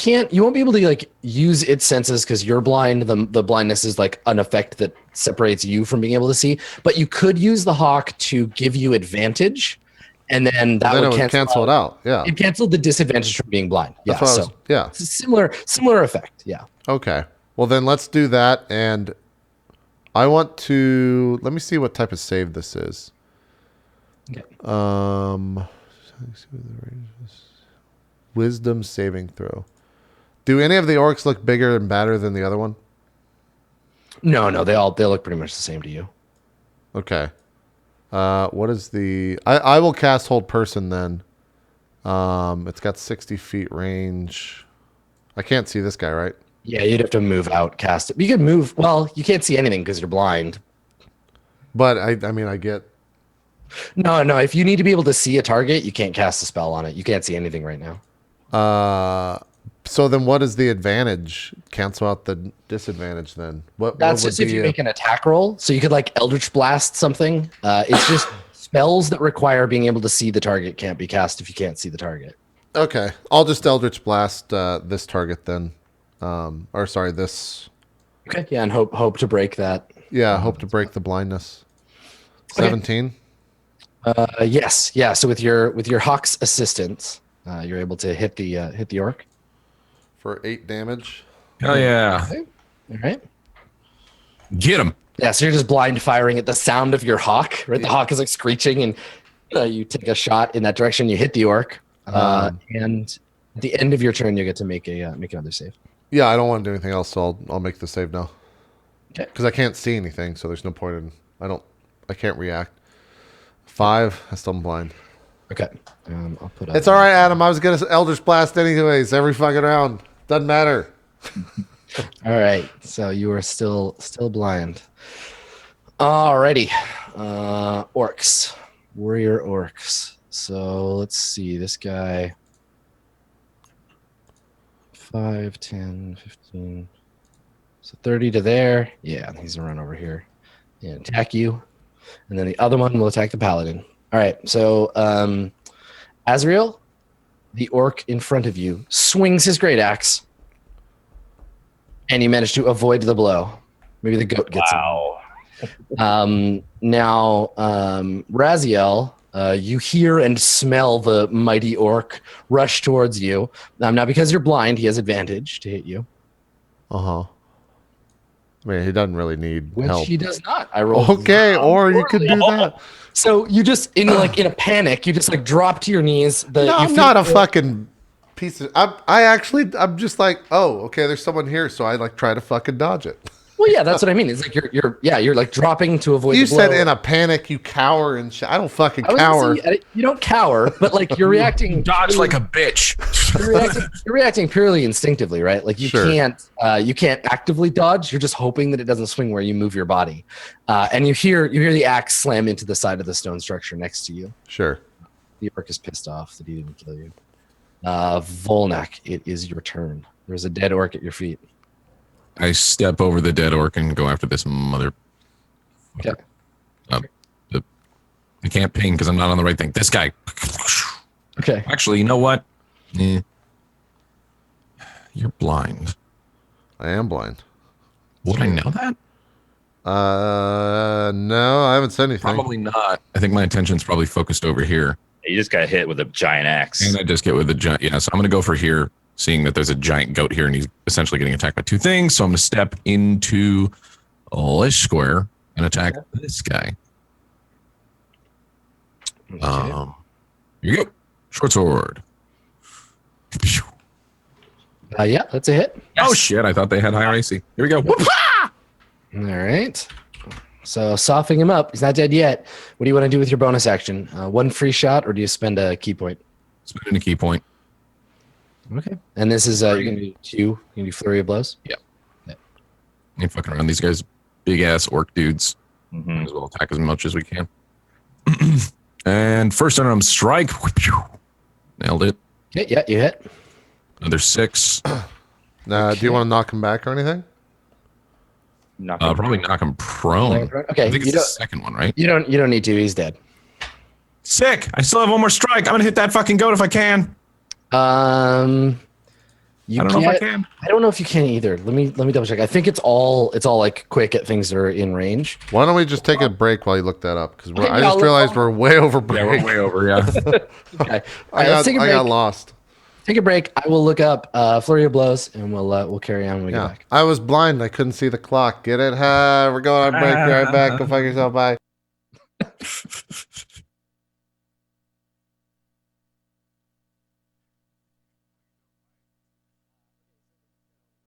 won't be able to like use its senses because you're blind. The blindness is like an effect that separates you from being able to see. But you could use the hawk to give you advantage, and then that would cancel it out. Yeah, it canceled the disadvantage from being blind. Yeah, yeah, it's a similar effect. Yeah. Okay. Well, then let's do that, and I want to let me see what type of save this is. Okay. Wisdom saving throw. Do any of the orcs look bigger and badder than the other one? No, they look pretty much the same to you. Okay. What is the? I will cast Hold Person then. It's got 60 feet range. I can't see this guy, right? Yeah, you'd have to move out, cast it. You can move. Well, you can't see anything because you're blind. But I mean, I get. No. If you need to be able to see a target, you can't cast a spell on it. You can't see anything right now. So then, what is the advantage? Cancel out the disadvantage. Then That's just if you make an attack roll. So you could like Eldritch Blast something. It's just spells that require being able to see the target can't be cast if you can't see the target. Okay, I'll just Eldritch Blast this target then. This. Okay, yeah, and hope to break that. Yeah, hope to break the blindness. 17. Yes, yeah. So with your hawk's assistance, you're able to hit the orc for 8 damage. Hell yeah! Okay. All right. Get him. Yeah, so you're just blind firing at the sound of your hawk. Right, the hawk is like screeching, and you take a shot in that direction. You hit the orc, and at the end of your turn, you get to make another save. Yeah, I don't want to do anything else, so I'll make the save now. Okay. Because I can't see anything, so there's no point in. I can't react. 5. I still am blind. Okay. I'll put. It's all right, Adam. I was gonna Eldritch Blast anyways. Every fucking round. Doesn't matter. All right. So you are still blind. Alrighty. Orcs. Warrior orcs. So let's see. This guy. 5, 10, 15. So 30 to there. Yeah, he's gonna run over here and attack you. And then the other one will attack the paladin. All right. So Azrael, the orc in front of you, swings his great axe. And you manage to avoid the blow. Maybe the goat gets him. Now, Raziel, you hear and smell the mighty orc rush towards you. Now, because you're blind, he has advantage to hit you. I mean, he doesn't really need help. Which he does not. I rolled. Okay, or you could do that. So you just in a panic, you just like drop to your knees. I'm not a fucking piece of. I'm just like, oh, okay. There's someone here, so I like try to fucking dodge it. Well, yeah, that's what I mean. It's like you're like dropping to avoid. You the blow. said in a panic, you cower and shit. I don't fucking cower. You don't cower, but like you're reacting. Dodge like a bitch. You're reacting purely instinctively, right? Like you can't actively dodge. You're just hoping that it doesn't swing where you move your body, and you hear the axe slam into the side of the stone structure next to you. Sure. The orc is pissed off that he didn't kill you. Volnak, it is your turn. There's a dead orc at your feet. I step over the dead orc and go after this mother. Okay. I can't ping because I'm not on the right thing. This guy. Okay. Actually, you know what? You're blind. I am blind. Would I know that? No, I haven't said anything. Probably not. I think my attention's probably focused over here. You just got hit with a giant axe. And I just get with a giant. Yeah, so I'm going to go for here, seeing that there's a giant goat here and he's essentially getting attacked by 2 things. So I'm going to step into this square and attack this guy. Okay. Here you go. Short sword. Yeah, that's a hit. Oh, shit. I thought they had higher AC. Here we go. All right. So softening him up. He's not dead yet. What do you want to do with your bonus action? 1 free shot, or do you spend a key point? Spend a key point. Okay. And this is you're gonna do 2. You can do flurry of blows. Yeah. Ain't fucking around. These guys, big ass orc dudes. Mhm. Might as well attack as much as we can. And first unarmed strike. Nailed it. Okay, yeah, you hit. Another 6. Now, do you want to knock him back or anything? Probably knock him prone. Okay, I think you it's the don't. second one, right? You don't need to. He's dead. Sick. I still have one more strike. I'm gonna hit that fucking goat if I can. You I don't know if I can. I don't know if you can either. Let me double check. I think it's all like quick at things that are in range. Why don't we just take a break while you look that up? Because Okay, I yeah, just I'll realized look- we're way over break. Yeah, we're way over. Yeah. Okay. All I right, let's take a break. got lost. Take a break. I will look up flurry of blows, and we'll carry on when we get Yeah, back. I was blind. I couldn't see the clock. Get it? We're going on break. Be right back. Go fuck yourself. Bye.